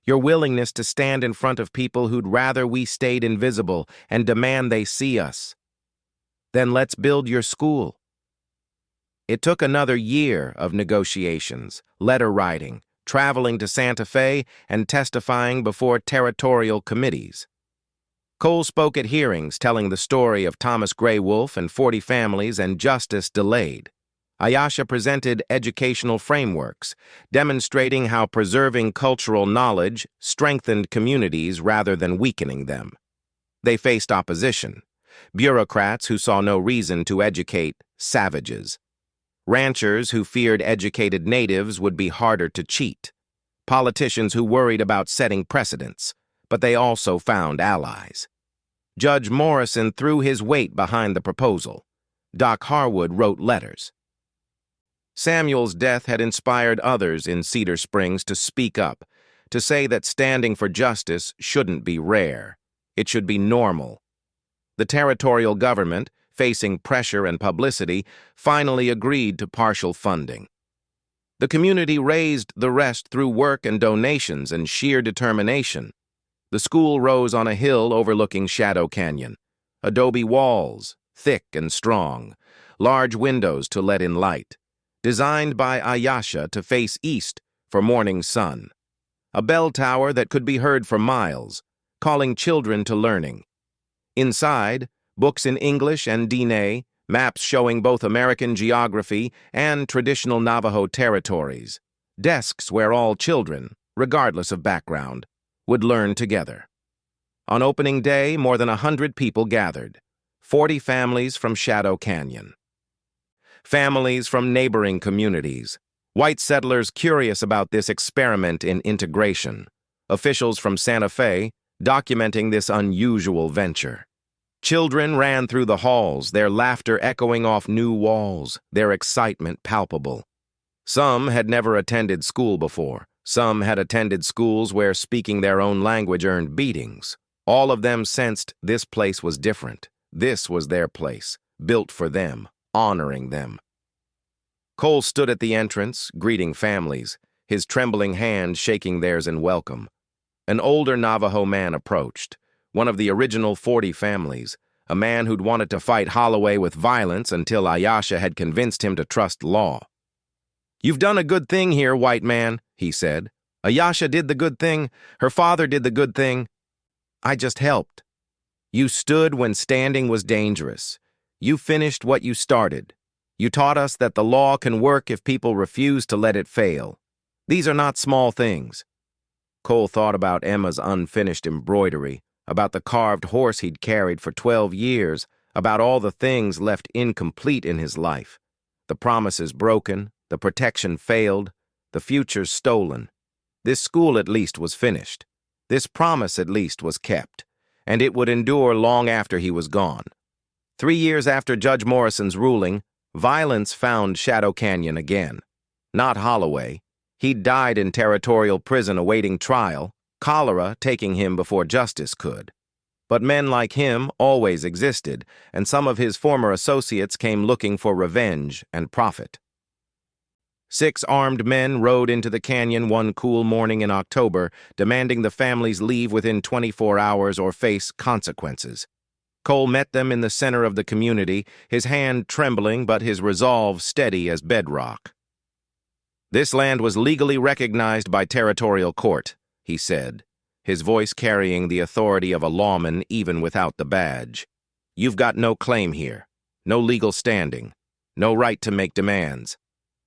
your willingness to stand in front of people who'd rather we stayed invisible and demand they see us. Then let's build your school. It took another year of negotiations, letter writing, traveling to Santa Fe, and testifying before territorial committees. Cole spoke at hearings telling the story of Thomas Gray Wolfe and 40 families and justice delayed. Ayasha presented educational frameworks, demonstrating how preserving cultural knowledge strengthened communities rather than weakening them. They faced opposition, bureaucrats who saw no reason to educate savages, ranchers who feared educated natives would be harder to cheat, politicians who worried about setting precedents, but they also found allies. Judge Morrison threw his weight behind the proposal. Doc Harwood wrote letters. Samuel's death had inspired others in Cedar Springs to speak up, to say that standing for justice shouldn't be rare. It should be normal. The territorial government, facing pressure and publicity, finally agreed to partial funding. The community raised the rest through work and donations and sheer determination. The school rose on a hill overlooking Shadow Canyon. Adobe walls, thick and strong, large windows to let in light, designed by Ayasha to face east for morning sun. A bell tower that could be heard for miles, calling children to learning. Inside, books in English and Diné, maps showing both American geography and traditional Navajo territories. Desks where all children, regardless of background, would learn together. On opening day, more than 100 people gathered, 40 families from Shadow Canyon. Families from neighboring communities, white settlers curious about this experiment in integration, officials from Santa Fe documenting this unusual venture. Children ran through the halls, their laughter echoing off new walls, their excitement palpable. Some had never attended school before. Some had attended schools where speaking their own language earned beatings. All of them sensed this place was different. This was their place, built for them, honoring them. Cole stood at the entrance, greeting families, his trembling hand shaking theirs in welcome. An older Navajo man approached, one of the original 40 families, a man who'd wanted to fight Holloway with violence until Ayasha had convinced him to trust law. "You've done a good thing here, white man," he said. "Ayasha did the good thing. Her father did the good thing. I just helped. You stood when standing was dangerous. You finished what you started. You taught us that the law can work if people refuse to let it fail. These are not small things." Cole thought about Emma's unfinished embroidery, about the carved horse he'd carried for 12 years, about all the things left incomplete in his life. The promises broken, the protection failed, the future stolen. This school at least was finished. This promise at least was kept, and it would endure long after he was gone. 3 years after Judge Morrison's ruling, violence found Shadow Canyon again. Not Holloway. He'd died in territorial prison awaiting trial, cholera taking him before justice could. But men like him always existed, and some of his former associates came looking for revenge and profit. 6 armed men rode into the canyon one cool morning in October, demanding the families leave within 24 hours or face consequences. Cole met them in the center of the community, his hand trembling but his resolve steady as bedrock. "This land was legally recognized by territorial court," he said, his voice carrying the authority of a lawman even without the badge. "You've got no claim here, no legal standing, no right to make demands."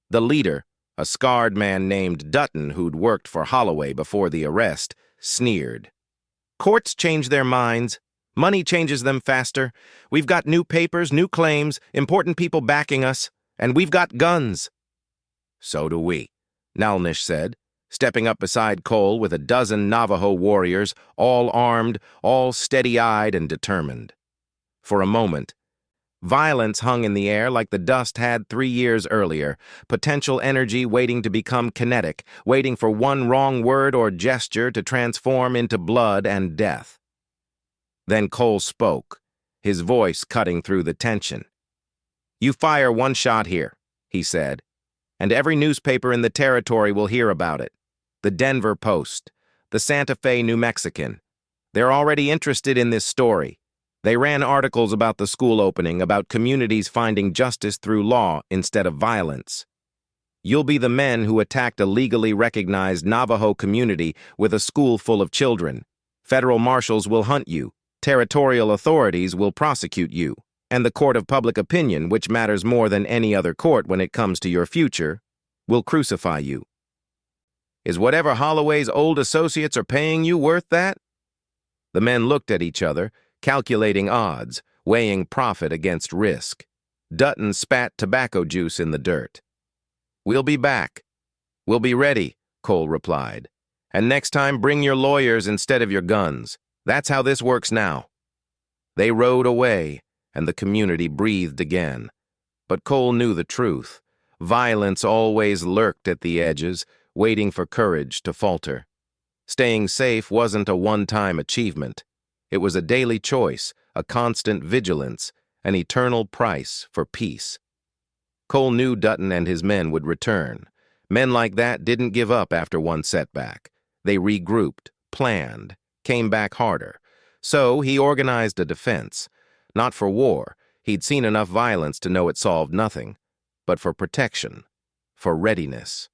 The leader, a scarred man named Dutton who'd worked for Holloway before the arrest, sneered. "Courts change their minds. Money changes them faster. We've got new papers, new claims, important people backing us, and we've got guns." "So do we," Nalnish said, stepping up beside Cole with a dozen Navajo warriors, all armed, all steady-eyed and determined. For a moment, violence hung in the air like the dust had 3 years earlier, potential energy waiting to become kinetic, waiting for one wrong word or gesture to transform into blood and death. Then Cole spoke, his voice cutting through the tension. "You fire one shot here," he said, "and every newspaper in the territory will hear about it. The Denver Post, the Santa Fe New Mexican. They're already interested in this story. They ran articles about the school opening, about communities finding justice through law instead of violence. You'll be the men who attacked a legally recognized Navajo community with a school full of children. Federal marshals will hunt you. Territorial authorities will prosecute you. And the court of public opinion, which matters more than any other court when it comes to your future, will crucify you. Is whatever Holloway's old associates are paying you worth that?" The men looked at each other, calculating odds, weighing profit against risk. Dutton spat tobacco juice in the dirt. "We'll be back. We'll be ready," Cole replied. "And next time bring your lawyers instead of your guns. That's how this works now." They rode away, and the community breathed again. But Cole knew the truth. Violence always lurked at the edges, waiting for courage to falter. Staying safe wasn't a one-time achievement. It was a daily choice, a constant vigilance, an eternal price for peace. Cole knew Dutton and his men would return. Men like that didn't give up after one setback. They regrouped, planned, came back harder. So he organized a defense. Not for war, he'd seen enough violence to know it solved nothing, but for protection, for readiness.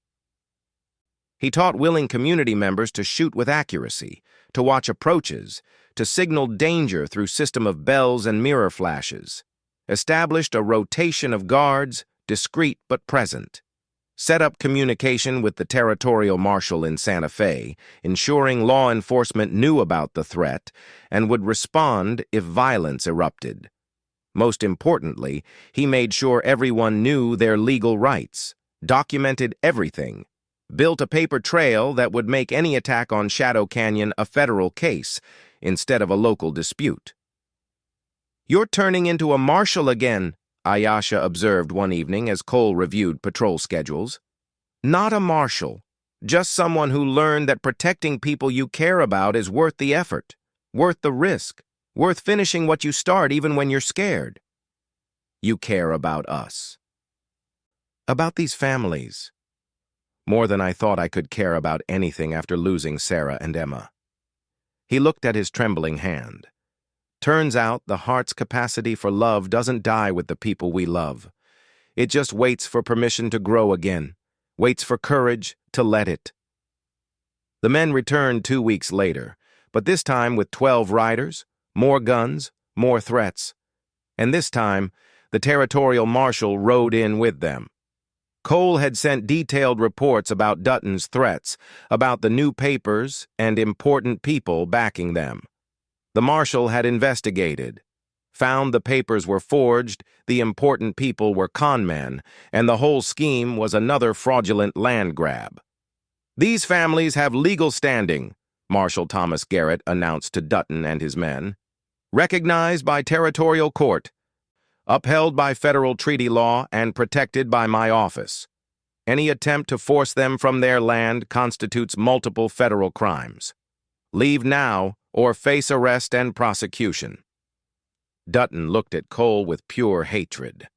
He taught willing community members to shoot with accuracy, to watch approaches, to signal danger through system of bells and mirror flashes. Established a rotation of guards, discreet but present. Set up communication with the territorial marshal in Santa Fe, ensuring law enforcement knew about the threat and would respond if violence erupted. Most importantly, he made sure everyone knew their legal rights, documented everything, built a paper trail that would make any attack on Shadow Canyon a federal case instead of a local dispute. "You're turning into a marshal again," Ayasha observed one evening as Cole reviewed patrol schedules. "Not a marshal, just someone who learned that protecting people you care about is worth the effort, worth the risk, worth finishing what you start even when you're scared. You care about us. About these families. More than I thought I could care about anything after losing Sarah and Emma." He looked at his trembling hand. Turns out the heart's capacity for love doesn't die with the people we love. It just waits for permission to grow again, waits for courage to let it. The men returned 2 weeks later, but this time with 12 riders, more guns, more threats. And this time, the territorial marshal rode in with them. Cole had sent detailed reports about Dutton's threats, about the new papers and important people backing them. The marshal had investigated, found the papers were forged, the important people were con men, and the whole scheme was another fraudulent land grab. "These families have legal standing," Marshal Thomas Garrett announced to Dutton and his men. "Recognized by territorial court, upheld by federal treaty law, and protected by my office. Any attempt to force them from their land constitutes multiple federal crimes. Leave now or face arrest and prosecution." Dutton looked at Cole with pure hatred.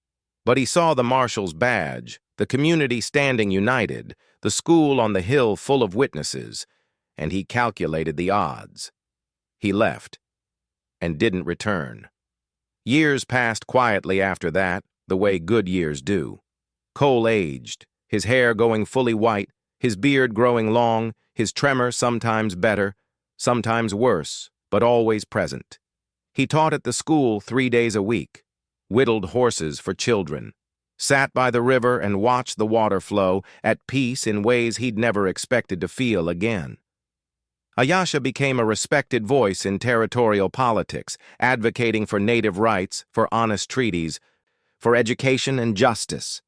But he saw the marshal's badge, the community standing united, the school on the hill full of witnesses, and he calculated the odds. He left, and didn't return. Years passed quietly after that, the way good years do. Cole aged, his hair going fully white, his beard growing long, his tremor sometimes better, sometimes worse, but always present. He taught at the school 3 days a week, whittled horses for children, sat by the river and watched the water flow, at peace in ways he'd never expected to feel again. Ayasha became a respected voice in territorial politics, advocating for native rights, for honest treaties, for education and justice.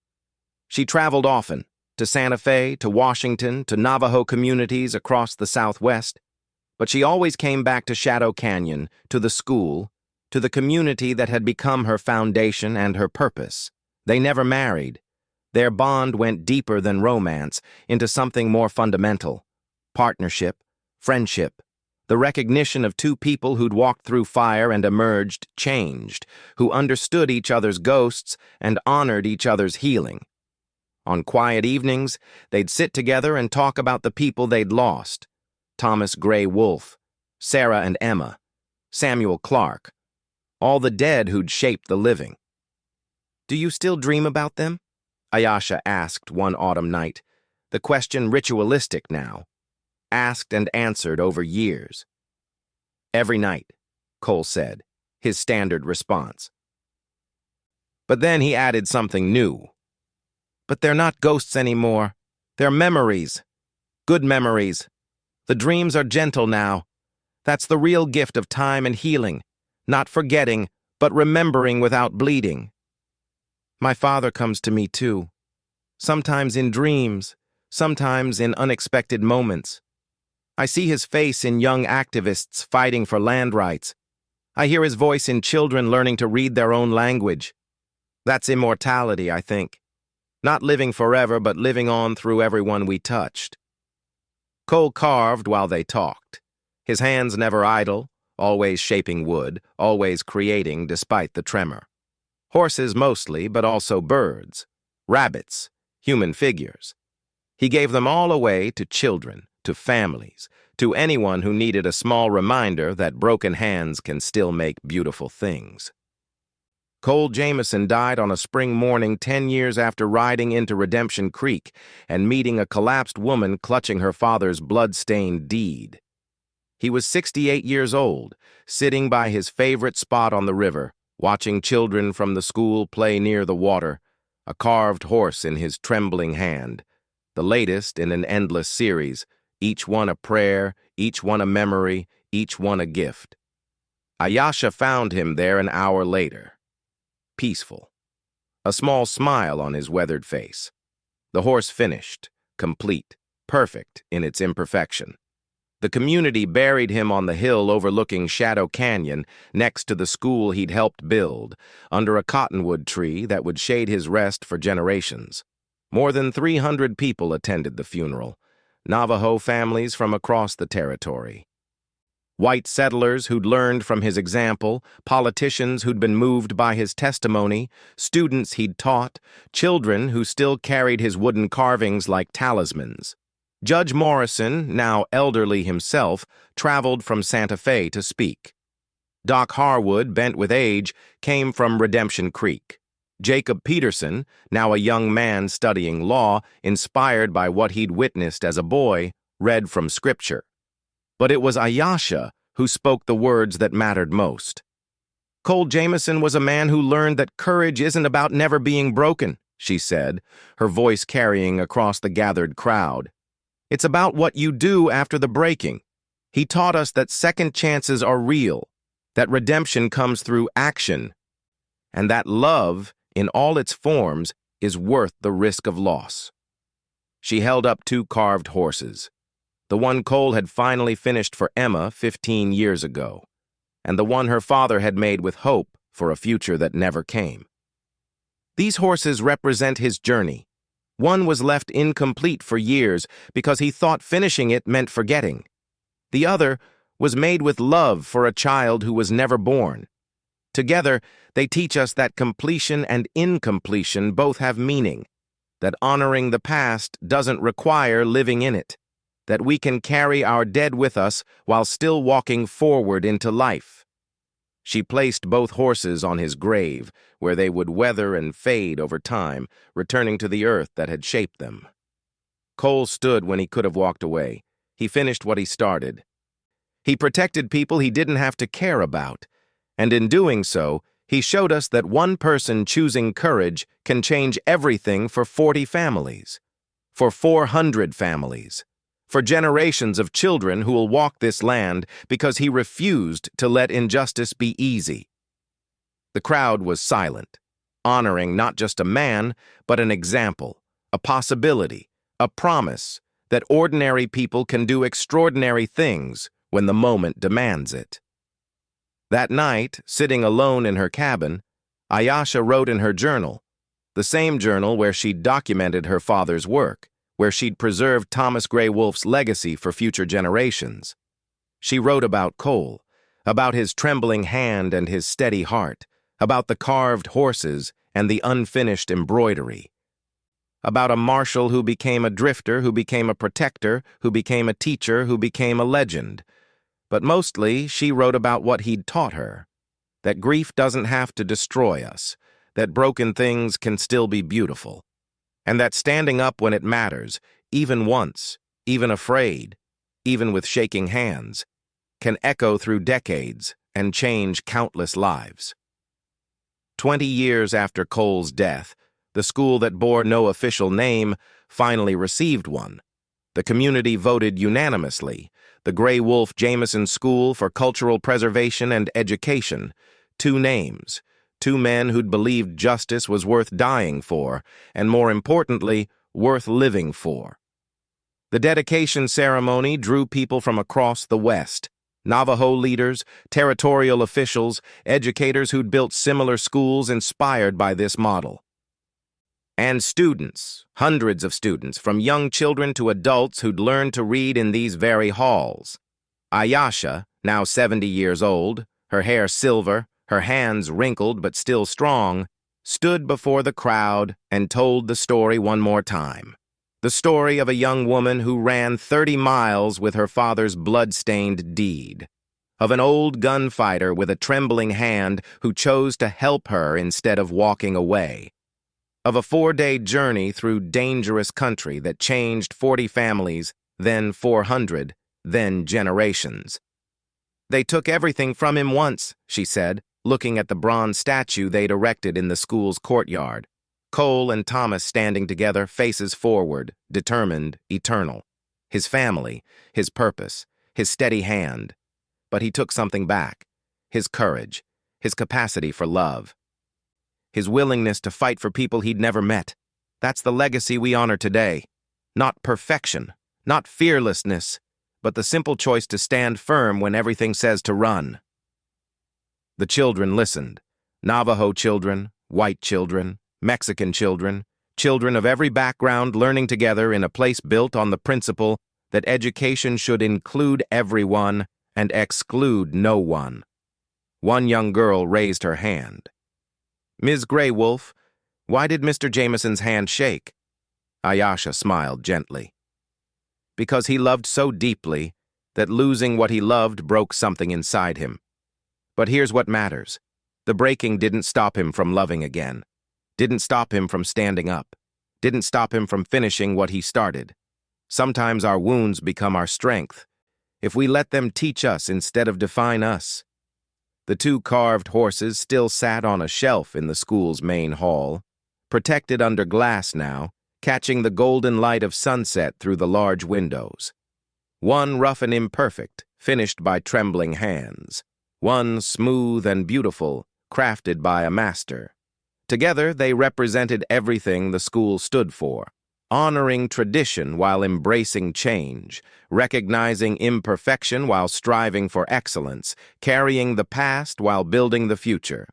She traveled often, to Santa Fe, to Washington, to Navajo communities across the Southwest, but she always came back to Shadow Canyon, to the school, to the community that had become her foundation and her purpose. They never married. Their bond went deeper than romance, into something more fundamental: partnership, friendship, the recognition of two people who'd walked through fire and emerged changed, who understood each other's ghosts and honored each other's healing. On quiet evenings, they'd sit together and talk about the people they'd lost: Thomas Gray Wolfe, Sarah and Emma, Samuel Clark, all the dead who'd shaped the living. "Do you still dream about them?" Ayasha asked one autumn night, the question ritualistic now, asked and answered over years. "Every night," Cole said, his standard response. But then he added something new. "But they're not ghosts anymore. They're memories. Good memories. The dreams are gentle now. That's the real gift of time and healing. Not forgetting, but remembering without bleeding. My father comes to me too. Sometimes in dreams, sometimes in unexpected moments. I see his face in young activists fighting for land rights. I hear his voice in children learning to read their own language. That's immortality, I think. Not living forever, but living on through everyone we touched." Cole carved while they talked, his hands never idle, always shaping wood, always creating despite the tremor. Horses mostly, but also birds, rabbits, human figures. He gave them all away to children, to families, to anyone who needed a small reminder that broken hands can still make beautiful things. Cole Jameson died on a spring morning 10 years after riding into Redemption Creek and meeting a collapsed woman clutching her father's blood-stained deed. He was 68 years old, sitting by his favorite spot on the river, watching children from the school play near the water, a carved horse in his trembling hand, the latest in an endless series, each one a prayer, each one a memory, each one a gift. Ayasha found him there an hour later. Peaceful, a small smile on his weathered face. The horse finished, complete, perfect in its imperfection. The community buried him on the hill overlooking Shadow Canyon, next to the school he'd helped build, under a cottonwood tree that would shade his rest for generations. More than 300 people attended the funeral, Navajo families from across the territory. White settlers who'd learned from his example, politicians who'd been moved by his testimony, students he'd taught, children who still carried his wooden carvings like talismans. Judge Morrison, now elderly himself, traveled from Santa Fe to speak. Doc Harwood, bent with age, came from Redemption Creek. Jacob Peterson, now a young man studying law, inspired by what he'd witnessed as a boy, read from scripture. But it was Ayasha who spoke the words that mattered most. Cole Jameson was a man who learned that courage isn't about never being broken, she said, her voice carrying across the gathered crowd. It's about what you do after the breaking. He taught us that second chances are real, that redemption comes through action, and that love, in all its forms, is worth the risk of loss. She held up 2 carved horses. The one Cole had finally finished for Emma 15 years ago, and the one her father had made with hope for a future that never came. These horses represent his journey. One was left incomplete for years because he thought finishing it meant forgetting. The other was made with love for a child who was never born. Together, they teach us that completion and incompletion both have meaning, that honoring the past doesn't require living in it, that we can carry our dead with us while still walking forward into life. She placed both horses on his grave, where they would weather and fade over time, returning to the earth that had shaped them. Cole stood when he could have walked away. He finished what he started. He protected people he didn't have to care about, and in doing so, he showed us that one person choosing courage can change everything for 40 families, for 400 families, for generations of children who will walk this land because he refused to let injustice be easy. The crowd was silent, honoring not just a man, but an example, a possibility, a promise that ordinary people can do extraordinary things when the moment demands it. That night, sitting alone in her cabin, Ayasha wrote in her journal, the same journal where she'd documented her father's work, where she'd preserved Thomas Gray Wolfe's legacy for future generations. She wrote about Cole, about his trembling hand and his steady heart, about the carved horses and the unfinished embroidery, about a marshal who became a drifter, who became a protector, who became a teacher, who became a legend. But mostly, she wrote about what he'd taught her, that grief doesn't have to destroy us, that broken things can still be beautiful, and that standing up when it matters, even once, even afraid, even with shaking hands, can echo through decades and change countless lives. 20 years after Cole's death, the school that bore no official name finally received one. The community voted unanimously, the Gray Wolfe Jameson School for Cultural Preservation and Education, 2 names, 2 men who'd believed justice was worth dying for, and more importantly, worth living for. The dedication ceremony drew people from across the West, Navajo leaders, territorial officials, educators who'd built similar schools inspired by this model. And students, hundreds of students, from young children to adults who'd learned to read in these very halls. Ayasha, now 70 years old, her hair silver, her hands wrinkled but still strong, stood before the crowd and told the story one more time. The story of a young woman who ran 30 miles with her father's blood-stained deed. Of an old gunfighter with a trembling hand who chose to help her instead of walking away. Of a 4-day journey through dangerous country that changed 40 families, then 400, then generations. They took everything from him once, she said, looking at the bronze statue they'd erected in the school's courtyard. Cole and Thomas standing together, faces forward, determined, eternal. His family, his purpose, his steady hand. But he took something back. His courage, his capacity for love. His willingness to fight for people he'd never met. That's the legacy we honor today. Not perfection, not fearlessness, but the simple choice to stand firm when everything says to run. The children listened. Navajo children, white children, Mexican children, children of every background learning together in a place built on the principle that education should include everyone and exclude no one. One young girl raised her hand. Ms. Grey Wolf, why did Mr. Jameson's hand shake? Ayasha smiled gently. Because he loved so deeply that losing what he loved broke something inside him. But here's what matters. The breaking didn't stop him from loving again. Didn't stop him from standing up. Didn't stop him from finishing what he started. Sometimes our wounds become our strength, if we let them teach us instead of define us. The 2 carved horses still sat on a shelf in the school's main hall, protected under glass now, catching the golden light of sunset through the large windows. One rough and imperfect, finished by trembling hands. One smooth and beautiful, crafted by a master. Together, they represented everything the school stood for. Honoring tradition while embracing change, recognizing imperfection while striving for excellence, carrying the past while building the future.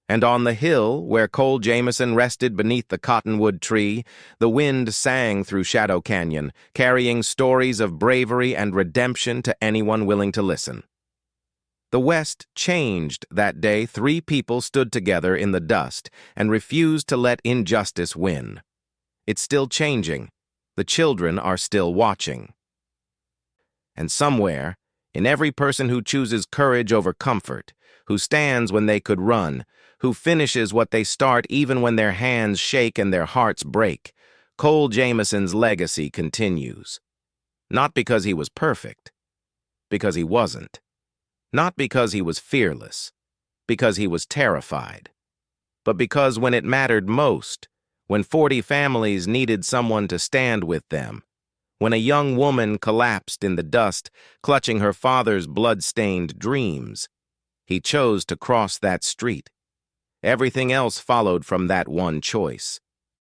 And on the hill, where Cole Jameson rested beneath the cottonwood tree, the wind sang through Shadow Canyon, carrying stories of bravery and redemption to anyone willing to listen. The West changed that day. 3 people stood together in the dust and refused to let injustice win. It's still changing. The children are still watching. And somewhere, in every person who chooses courage over comfort, who stands when they could run, who finishes what they start even when their hands shake and their hearts break, Cole Jameson's legacy continues. Not because he was perfect, because he wasn't. Not because he was fearless, because he was terrified. But because when it mattered most, when 40 families needed someone to stand with them, when a young woman collapsed in the dust, clutching her father's blood-stained dreams, he chose to cross that street. Everything else followed from that one choice.